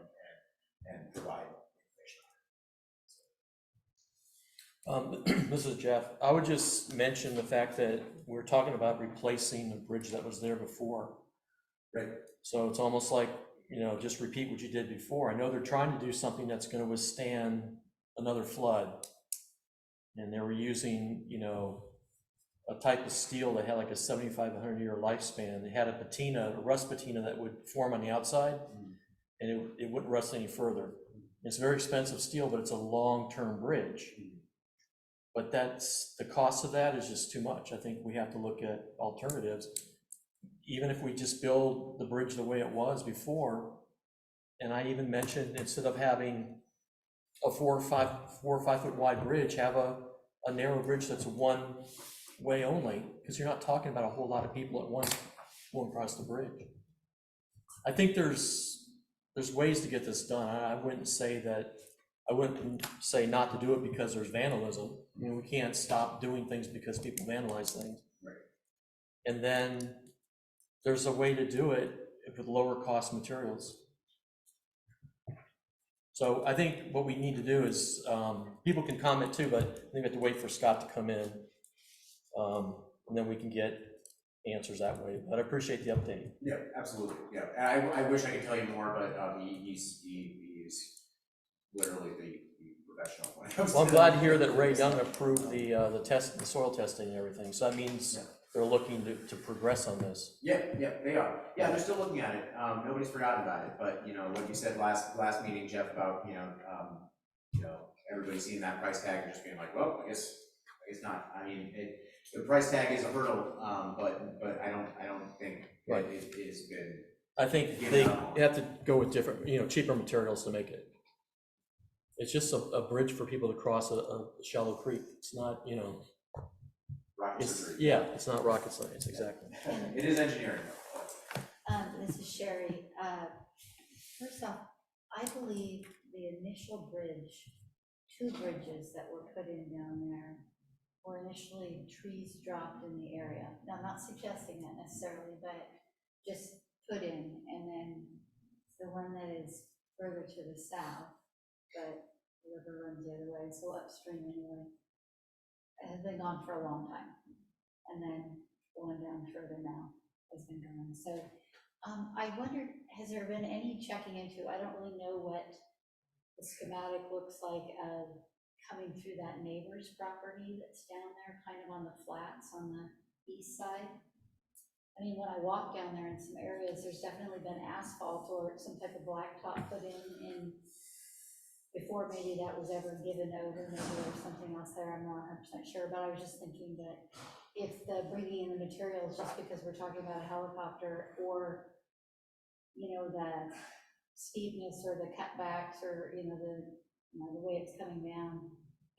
A: and provide information.
B: This is Jeff. I would just mention the fact that we're talking about replacing the bridge that was there before.
A: Right.
B: So it's almost like, you know, just repeat what you did before. I know they're trying to do something that's going to withstand another flood. And they were using, you know, a type of steel that had like a 7,500 year lifespan. They had a patina, a rust patina that would form on the outside, and it wouldn't rust any further. It's very expensive steel, but it's a long-term bridge. But that's, the cost of that is just too much. I think we have to look at alternatives. Even if we just build the bridge the way it was before, and I even mentioned, instead of having a 4 or 5 foot wide bridge, have a narrow bridge that's one way only, because you're not talking about a whole lot of people at once going across the bridge. I think there's ways to get this done. I wouldn't say not to do it because there's vandalism. I mean, we can't stop doing things because people vandalize things.
A: Right.
B: And then there's a way to do it with lower cost materials. So I think what we need to do is, people can comment too, but I think we have to wait for Scott to come in. And then we can get answers that way. But I appreciate the update.
A: Yeah, absolutely. Yeah, and I wish I could tell you more, but he's literally the professional when it comes
B: Well, I'm
A: to
B: glad to hear that Ray Young approved the soil testing and everything. So that means they're looking to progress on this.
A: Yeah, they are. Yeah, they're still looking at it. Nobody's forgotten about it. But you know what you said last meeting, Jeff, about you know everybody seeing that price tag and just being like, well, I guess not. I mean, the price tag is a hurdle, but I don't think
B: Right.
A: it has been.
B: I think they have to go with different, cheaper materials to make it. It's just a bridge for people to cross a shallow creek. It's not,
A: Rocket surgery.
B: Yeah, it's not rocket science, exactly.
A: It is engineering.
H: This is Sherry. First off, I believe the initial bridge, 2 bridges that were put in down there were initially trees dropped in the area. Now, I'm not suggesting that necessarily, but just put in, and then the one that is further to the south, but the river runs the other way, so upstream anyway, it has been gone for a long time. And then the one down further now has been gone. So I wondered, has there been any checking into, I don't really know what the schematic looks like of coming through that neighbor's property that's down there, kind of on the flats on the east side. I mean, when I walk down there in some areas, there's definitely been asphalt or some type of blacktop put in before maybe that was ever given over, maybe there was something else there, I'm not 100% sure, but I was just thinking that if the bringing in the materials, just because we're talking about a helicopter, or, you know, the steepness or the cutbacks, or, you know, the way it's coming down,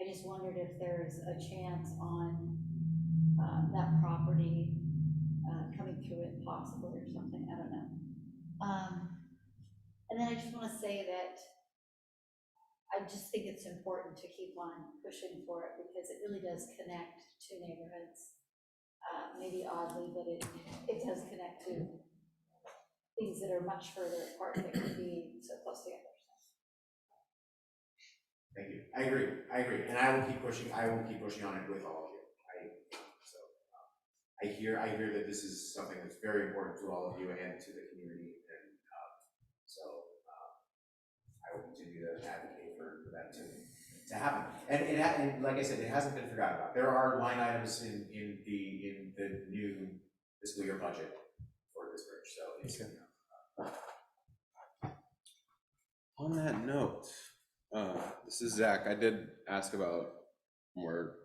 H: I just wondered if there's a chance on that property coming through it possibly or something, I don't know. And then I just want to say that I just think it's important to keep on pushing for it, because it really does connect to neighborhoods. Maybe oddly, but it does connect to things that are much further apart that could be so close together.
A: Thank you. I agree, and I will keep pushing on it with all of you. I hear that this is something that's very important to all of you and to the community, and I will continue to advocate for that to happen. And like I said, it hasn't been forgotten about. There are line items in the new fiscal year budget for this bridge, so it's,
L: On that note, this is Zach. I did ask about more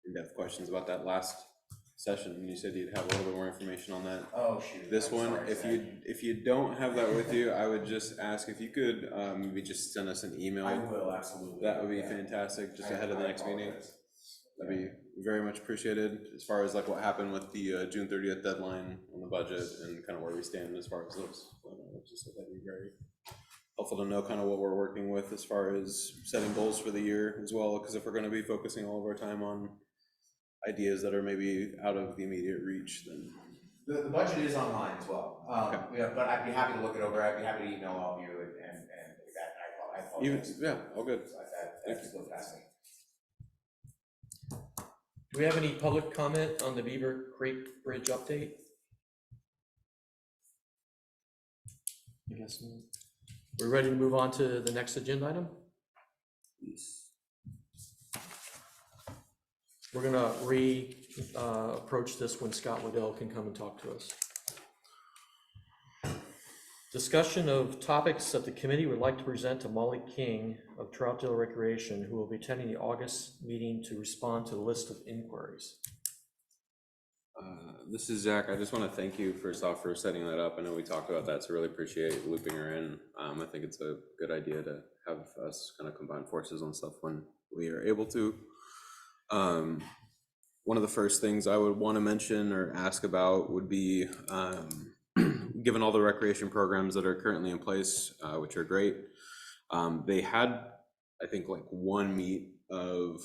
L: in-depth questions about that last session, and you said you'd have a little bit more information on that.
A: Oh, shoot.
L: This one, if you don't have that with you, I would just ask if you could maybe just send us an email.
A: I will, absolutely.
L: That would be fantastic, just ahead of the next meeting. That'd be very much appreciated, as far as like what happened with the June 30th deadline on the budget and kind of where we stand as far as those. Just so that'd be very helpful to know kind of what we're working with as far as setting goals for the year as well, because if we're going to be focusing all of our time on ideas that are maybe out of the immediate reach, then
A: the budget is online as well.
L: Okay.
A: Yeah, but I'd be happy to look it over. I'd be happy to email all of you and that. I apologize.
L: yeah, all good.
A: That's so fascinating.
B: Do we have any public comment on the Beaver Creek Bridge update? I guess not. We're ready to move on to the next agenda item?
L: Yes.
B: We're gonna approach this when Scott Waddell can come and talk to us. Discussion of topics that the committee would like to present to Molly King of Troutdale Recreation, who will be attending the August meeting to respond to the list of inquiries.
L: This is Zach. I just want to thank you first off for setting that up. I know we talked about that, so really appreciate looping her in. I think it's a good idea to have us kind of combine forces on stuff when we are able to. One of the first things I would want to mention or ask about would be, given all the recreation programs that are currently in place, which are great, they had, I think, like one meet of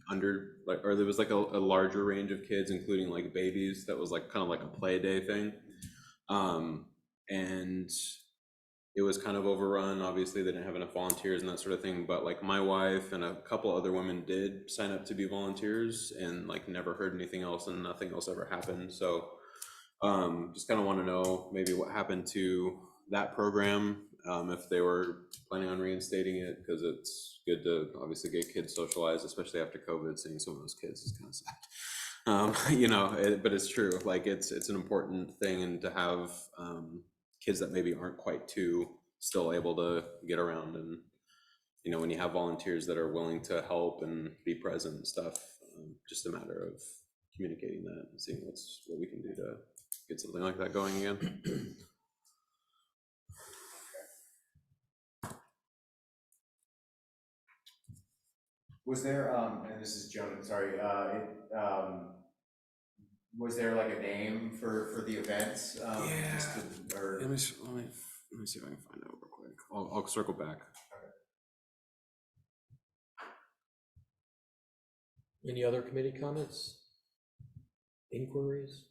L: there was like a larger range of kids, including like babies, that was like kind of like a play day thing. And it was kind of overrun. Obviously they didn't have enough volunteers and that sort of thing, but like my wife and a couple other women did sign up to be volunteers and like never heard anything else, and nothing else ever happened. So just kind of want to know maybe what happened to that program, if they were planning on reinstating it, because it's good to obviously get kids socialized, especially after COVID. Seeing some of those kids is kind of sad, you know, but it's true. Like it's an important thing, and to have kids that maybe aren't quite two still able to get around, and you know, when you have volunteers that are willing to help and be present and stuff, just a matter of communicating that and seeing what we can do to get something like that going again.
A: Was there, and this is Joan, sorry, was there like a name for the event?
L: Yeah.
A: Or...
L: Let me see if I can find out real quick. I'll circle back.
B: Okay. Any other committee comments? Inquiries?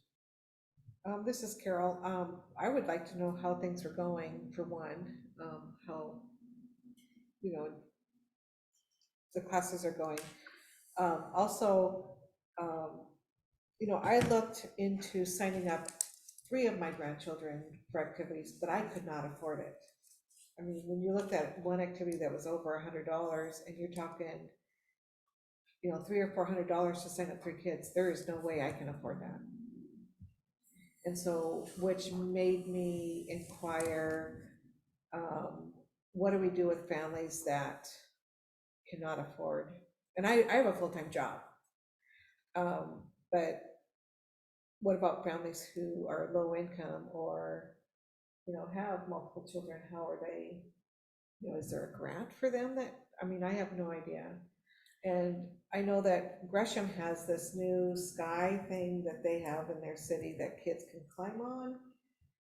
E: This is Carol. I would like to know how things are going, for one, how, you know, the classes are going. Also, you know, I looked into signing up 3 of my grandchildren for activities, but I could not afford it. I mean, when you looked at one activity that was over $100 and you're talking, you know, $300 or $400 to sign up 3 kids, there is no way I can afford that. And so, which made me inquire, what do we do with families that cannot afford, and I have a full-time job. But what about families who are low income or, have multiple children? How are they, is there a grant for them that, I have no idea. And I know that Gresham has this new sky thing that they have in their city that kids can climb on,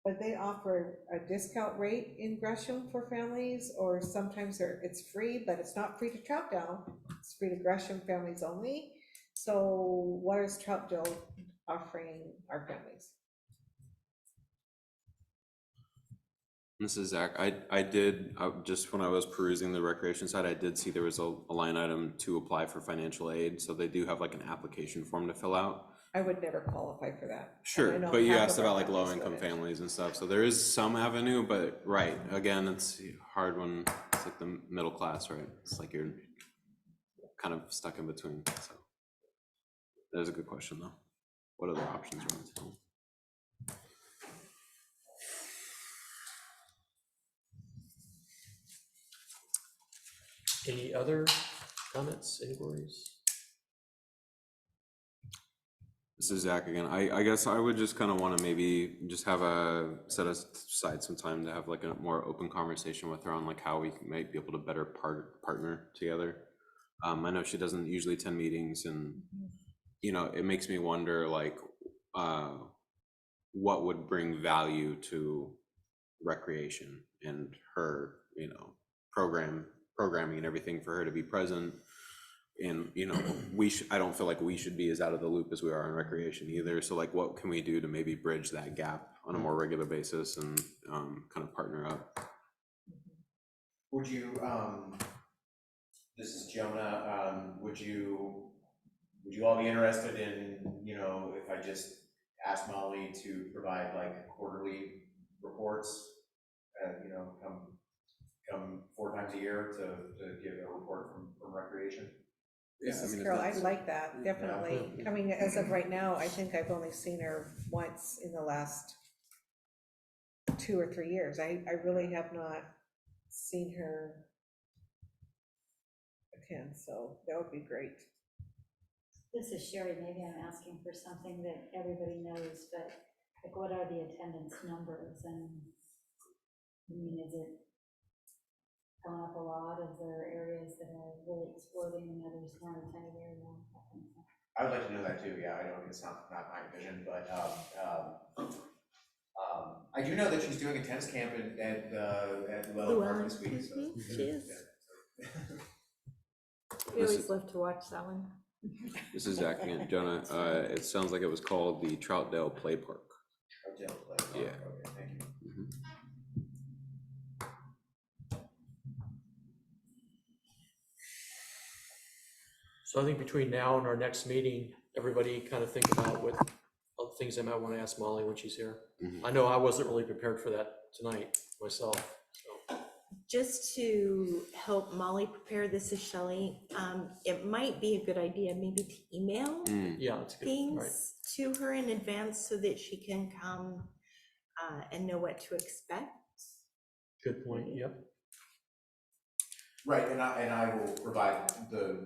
E: but they offer a discount rate in Gresham for families, or sometimes it's free, but it's not free to Troutdale. It's free to Gresham families only. So what is Troutdale offering our families?
L: This is Zach. I did, just when I was perusing the recreation side, I did see there was a line item to apply for financial aid. So they do have like an application form to fill out.
E: I would never qualify for that.
L: Sure, but you asked about like low income families and stuff. So there is some avenue, but right, again, it's hard when it's like the middle class, right? It's like you're kind of stuck in between. So that is a good question though. What other options are on the table?
B: Any other comments, inquiries?
L: This is Zach again. I guess I would just kind of want to maybe just have set aside some time to have like a more open conversation with her on like how we might be able to better partner together. I know she doesn't usually attend meetings, and it makes me wonder like what would bring value to recreation and her, programming and everything for her to be present. And I don't feel like we should be as out of the loop as we are in recreation either. So like, what can we do to maybe bridge that gap on a more regular basis and kind of partner up?
A: Would you, this is Jonah, would you all be interested in, if I just asked Molly to provide like quarterly reports, come 4 times a year to give a report from recreation?
E: This is Carol, I'd like that, definitely. As of right now, I think I've only seen her once in the last 2 or 3 years. I really have not seen her attend, so that would be great.
H: This is Sherry. Maybe I'm asking for something that everybody knows, but like, what are the attendance numbers? And is it gone up a lot? Is there areas that are really exploding and others more tiny area?
A: I would like to know that too. Yeah, I know it's not my vision, but I do know that she's doing a tennis camp at Llewellyn Park this week. So.
C: She is. We always love to watch that one.
L: This is Zach again. Jonah, it sounds like it was called the Troutdale Play Park.
A: Troutdale Play Park.
L: Yeah.
A: Okay, thank you.
B: So I think between now and our next meeting, everybody kind of think about what other things I might want to ask Molly when she's here. I know I wasn't really prepared for that tonight myself. So.
C: Just to help Molly prepare, this is Shelley. It might be a good idea maybe to email things to her in advance so that she can come and know what to expect.
B: Good point. Yep.
A: Right, and I will provide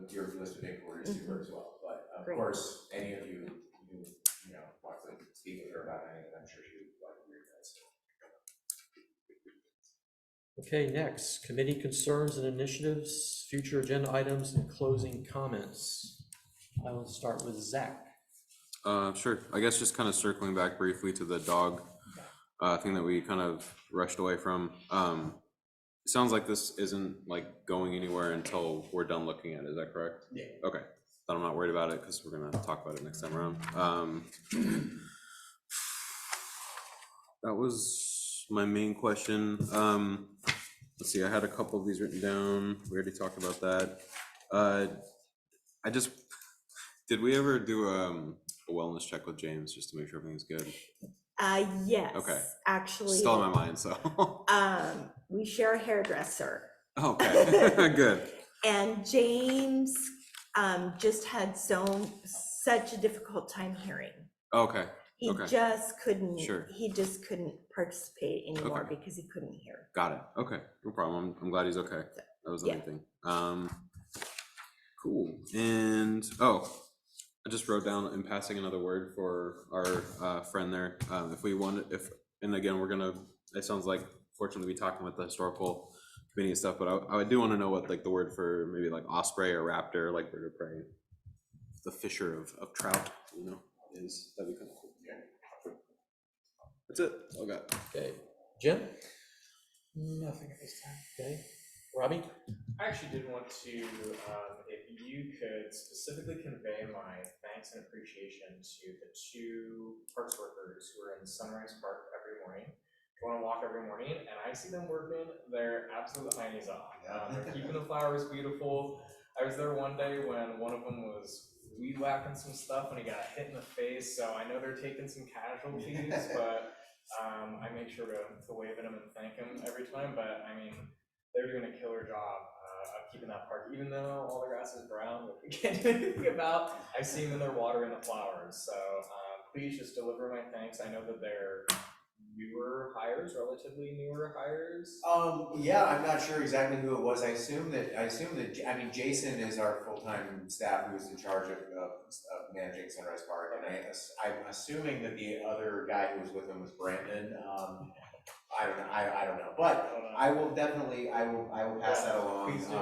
A: your list of inquiries to her as well. But of course, any of you who want to speak with her about anything, I'm sure she would like to hear that.
B: Okay, next, committee concerns and initiatives, future agenda items, and closing comments. I will start with Zach.
L: Sure. I guess just kind of circling back briefly to the dog thing that we kind of rushed away from. It sounds like this isn't like going anywhere until we're done looking at it. Is that correct?
A: Yeah.
L: Okay. Then I'm not worried about it because we're gonna talk about it next time around. That was my main question. Let's see. I had a couple of these written down. We already talked about that. Did we ever do a wellness check with James just to make sure everything's good?
C: Yes.
L: Okay.
C: Actually.
L: Still in my mind, so.
C: We share a hairdresser.
L: Okay, good.
C: And James just had such a difficult time hearing.
L: Okay.
C: He
L: Okay.
C: just couldn't,
L: Sure.
C: he just couldn't participate anymore
L: Okay.
C: because he couldn't hear.
L: Got it. Okay, no problem. I'm glad he's okay. That was the
C: Yeah.
L: main thing. Cool. And, oh, I just wrote down in passing another word for our friend there. If we want, and again, it sounds like fortunately we talking with the historical committee and stuff, but I do want to know what like the word for maybe like osprey or raptor, like bird of prey, the fisher of trout, is. That'd be kind of cool. That's it. All got.
B: Okay, Jim?
K: Nothing at this time.
B: Okay, Robbie?
J: I actually did want to, if you could specifically convey my thanks and appreciation to the 2 parks workers who are in Sunrise Park every morning. Go on a walk every morning, and I see them working their absolute heinies off. They're keeping the flowers beautiful. I was there one day when one of them was weed whacking some stuff and he got hit in the face, so I know they're taking some casualties, but I make sure to wave at him and thank him every time. But I mean, they're doing a killer job of keeping that park, even though all the grass is brown, which we can't do anything about. I see them in their water and the flowers, so please just deliver my thanks. I know that they're newer hires, relatively newer hires.
A: Yeah, I'm not sure exactly who it was. I assume that, I mean, Jason is our full-time staff who's in charge of managing Sunrise Park, and I'm assuming that the other guy who was with him was Brandon. I don't know, but I will definitely, I will pass that along.
J: Please do.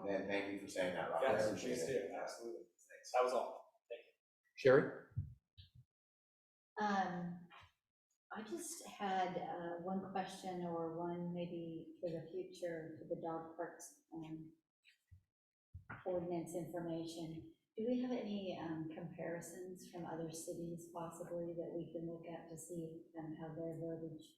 A: And thank you for saying that, Rob. I
J: Yes,
A: appreciate
J: please
A: it.
J: do, absolutely. That was all. Thank you.
B: Sherry?
H: I just had one question or one maybe for the future for the dog parks ordinance information. Do we have any comparisons from other cities possibly that we can look at to see how their verbiage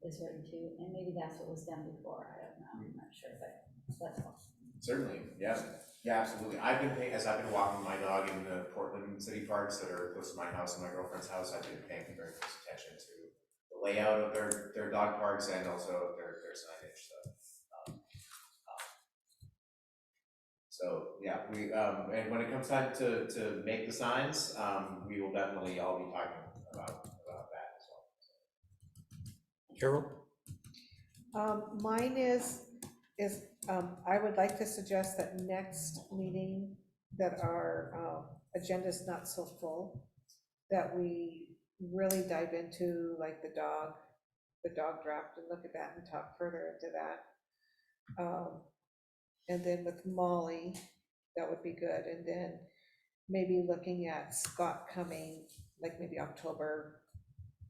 H: is written too? And maybe that's what was done before, I don't know, I'm not sure, but that's all.
A: Certainly, yeah, absolutely. I've been walking my dog in the Portland city parks that are close to my house and my girlfriend's house. I've been paying very close attention to the layout of their dog parks and also their signage. So yeah, we and when it comes time to make the signs, we will definitely all be talking about that as well.
B: Carol?
E: Mine is I would like to suggest that next meeting, that our agenda is not so full, that we really dive into like the dog draft and look at that and talk further into that. And then with Molly, that would be good. And then maybe looking at Scott coming, like maybe October,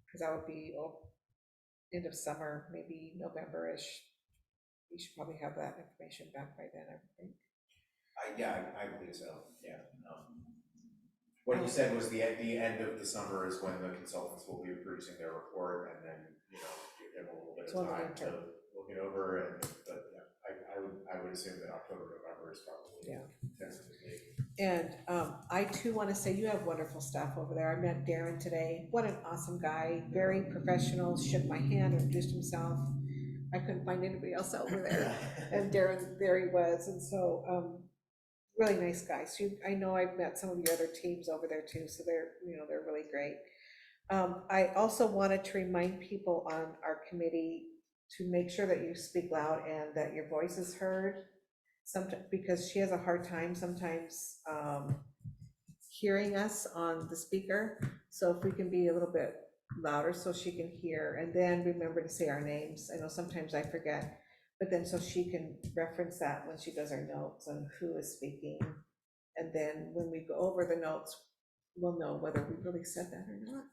E: because that would be end of summer, maybe November-ish. We should probably have that information back by then, I think.
A: I believe so, yeah. What you said was the end of the summer is when the consultants will be producing their report, and then, give them a little bit of time to look it over, but yeah, I would assume that October, November is probably tentatively.
E: And I too want to say you have wonderful staff over there. I met Darren today. What an awesome guy, very professional, shook my hand, introduced himself. I couldn't find anybody else over there. And Darren, there he was. And so really nice guy. So I know I've met some of your other teams over there too. So they're really great. I also wanted to remind people on our committee to make sure that you speak loud and that your voice is heard. Sometimes, because she has a hard time sometimes hearing us on the speaker. So if we can be a little bit louder so she can hear, and then remember to say our names. I know sometimes I forget, but then so she can reference that when she does our notes on who is speaking. And then when we go over the notes, we'll know whether we really said that or not.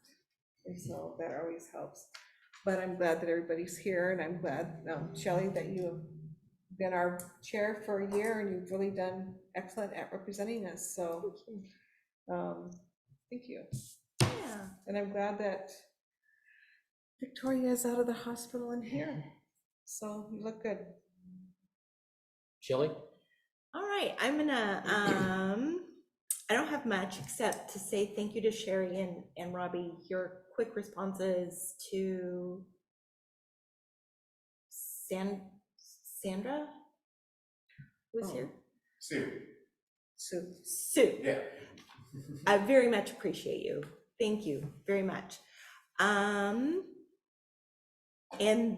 E: And so that always helps. But I'm glad that everybody's here, and I'm glad, Shelley, that you have been our chair for a year, and you've really done excellent at representing us. So thank you.
C: Yeah.
E: And I'm glad that Victoria is out of the hospital and here. So you look good.
B: Shelley?
C: All right, I'm gonna, I don't have much except to say thank you to Sherry and Robbie, your quick responses to Sandra, who's here?
A: Sue.
C: Sue.
A: Yeah.
C: I very much appreciate you. Thank you very much. And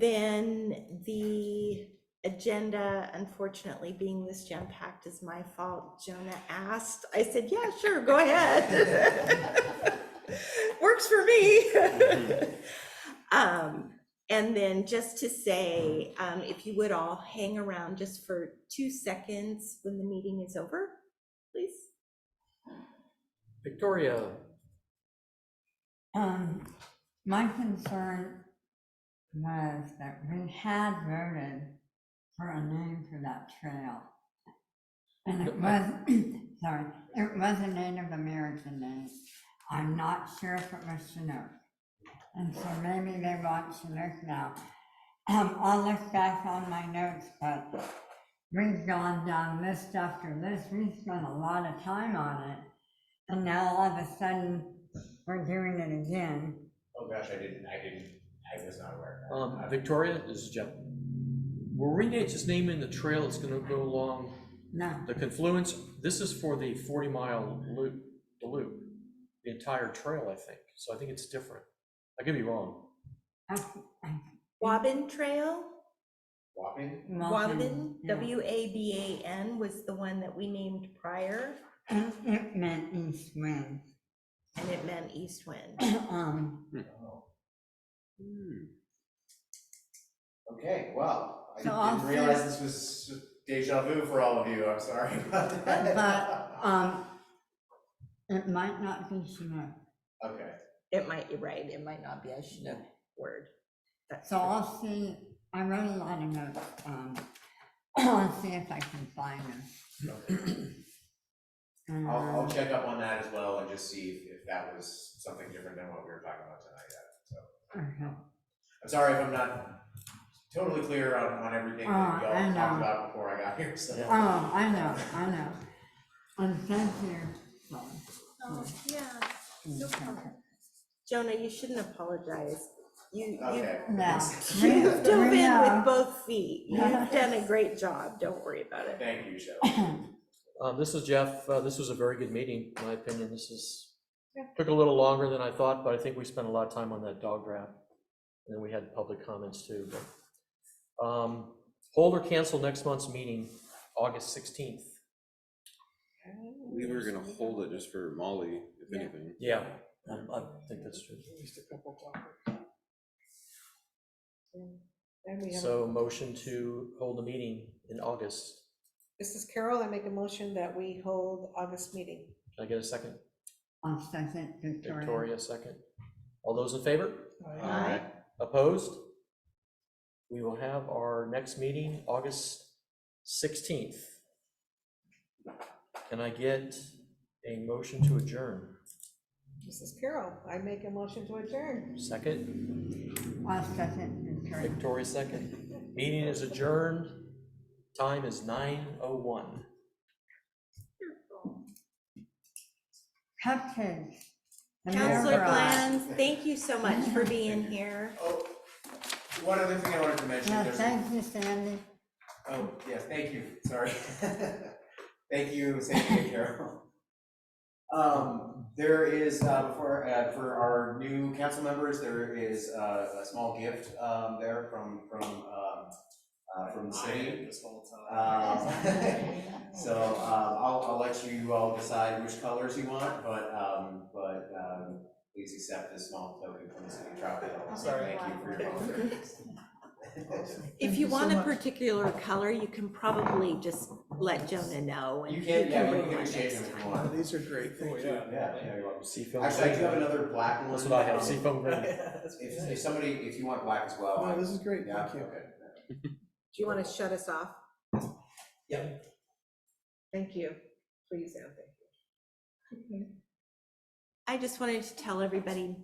C: then the agenda, unfortunately, being this jam-packed is my fault. Jonah asked, I said, yeah, sure, go ahead. Works for me. And then just to say, if you would all hang around just for 2 seconds when the meeting is over, please.
B: Victoria,
I: My concern was that we had voted for a name for that trail. And it was, sorry, it was a Native American name. I'm not sure if it was Chinook. And so maybe they want Chinook now. I'll look back on my notes, but we've gone down list after list. We spent a lot of time on it. And now all of a sudden, we're doing it again.
A: Oh gosh, I was not aware.
B: Victoria, this is Jeff. Will rename this name in the trail that's gonna go along
I: No,
B: the confluence? This is for the 40-mile loop, the entire trail, I think. So I think it's different. I could be wrong.
C: Waban Trail,
A: Wapping?
C: Waban,
I: yeah.
C: WABAN was the one that we named prior,
I: And it meant east wind.
C: and it meant east wind.
A: Okay, well, I
I: So I'll
A: didn't realize this was deja vu for all of you, I'm sorry about that.
I: But, it might not be Chinook.
A: Okay,
C: It might, you're right, it might not be a Chinook word. That's
I: So
C: true.
I: I'll see, I wrote a lot of notes, I'll see if I can find them.
A: I'll check up on that as well and just see if that was something different than what we were talking about tonight yet, so.
I: Okay.
A: I'm sorry if I'm not totally clear on everything that
I: I
A: y'all
I: know.
A: talked about before I got here, so.
I: Oh, I know. And thank you.
C: Oh, yeah, no problem. Jonah, you shouldn't apologize.
A: Okay.
I: No.
C: You've dove
I: We
C: in
I: know.
C: with both feet. You've done a great job. Don't worry about it.
A: Thank you, Shelly.
B: This is Jeff. This was a very good meeting, in my opinion. Took a little longer than I thought, but I think we spent a lot of time on that dog draft. And then we had public comments too. But hold or cancel next month's meeting, August 16th.
L: We were gonna hold it just for Molly, if anything.
B: Yeah, I think that's true.
K: At least a couple topics. And we have,
B: So motion to hold the meeting in August.
E: this is Carol, I make a motion that we hold August meeting.
B: Can I get a second?
I: I'll second Victoria.
B: Victoria, second. All those in favor?
C: Aye.
B: Opposed? We will have our next meeting August 16th. Can I get a motion to adjourn?
E: This is Carol, I make a motion to adjourn.
B: Second?
I: I'll second Victoria.
B: Victoria, second. Meeting is adjourned. Time is 9:01.
I: Cupcakes. The
C: Counselor
I: mayor brought.
C: Glanz, thank you so much for being here.
A: Oh, one other thing I wanted to mention.
I: Yeah,
A: there's-
I: thank you, Sandy.
A: Oh, yes, thank you, sorry. Thank you, Sandy and Carol. There is, for our new council members, there is a small gift there from the city.
J: This whole time.
A: So I'll let you all decide which colors you want, but please accept this small token from the city of Troutdale.
J: Sorry.
A: Thank you for your volunteering.
C: If you want a particular color, you can probably just let Jonah know. And
A: You
C: he
A: can, yeah, you
C: bring
A: can
C: one
A: exchange
C: next
A: them if
C: time.
A: you want.
K: these are great, thank you.
A: Yeah, you're welcome.
B: Seafoam.
A: Actually, I do have another black one.
B: That's what I have, seafoam green.
A: If you want black as well.
K: No, this is great,
A: Yeah,
K: thank you.
A: okay.
E: Do you want to shut us off?
A: Yeah.
E: Thank you. Please, and thank you.
C: I just wanted to tell everybody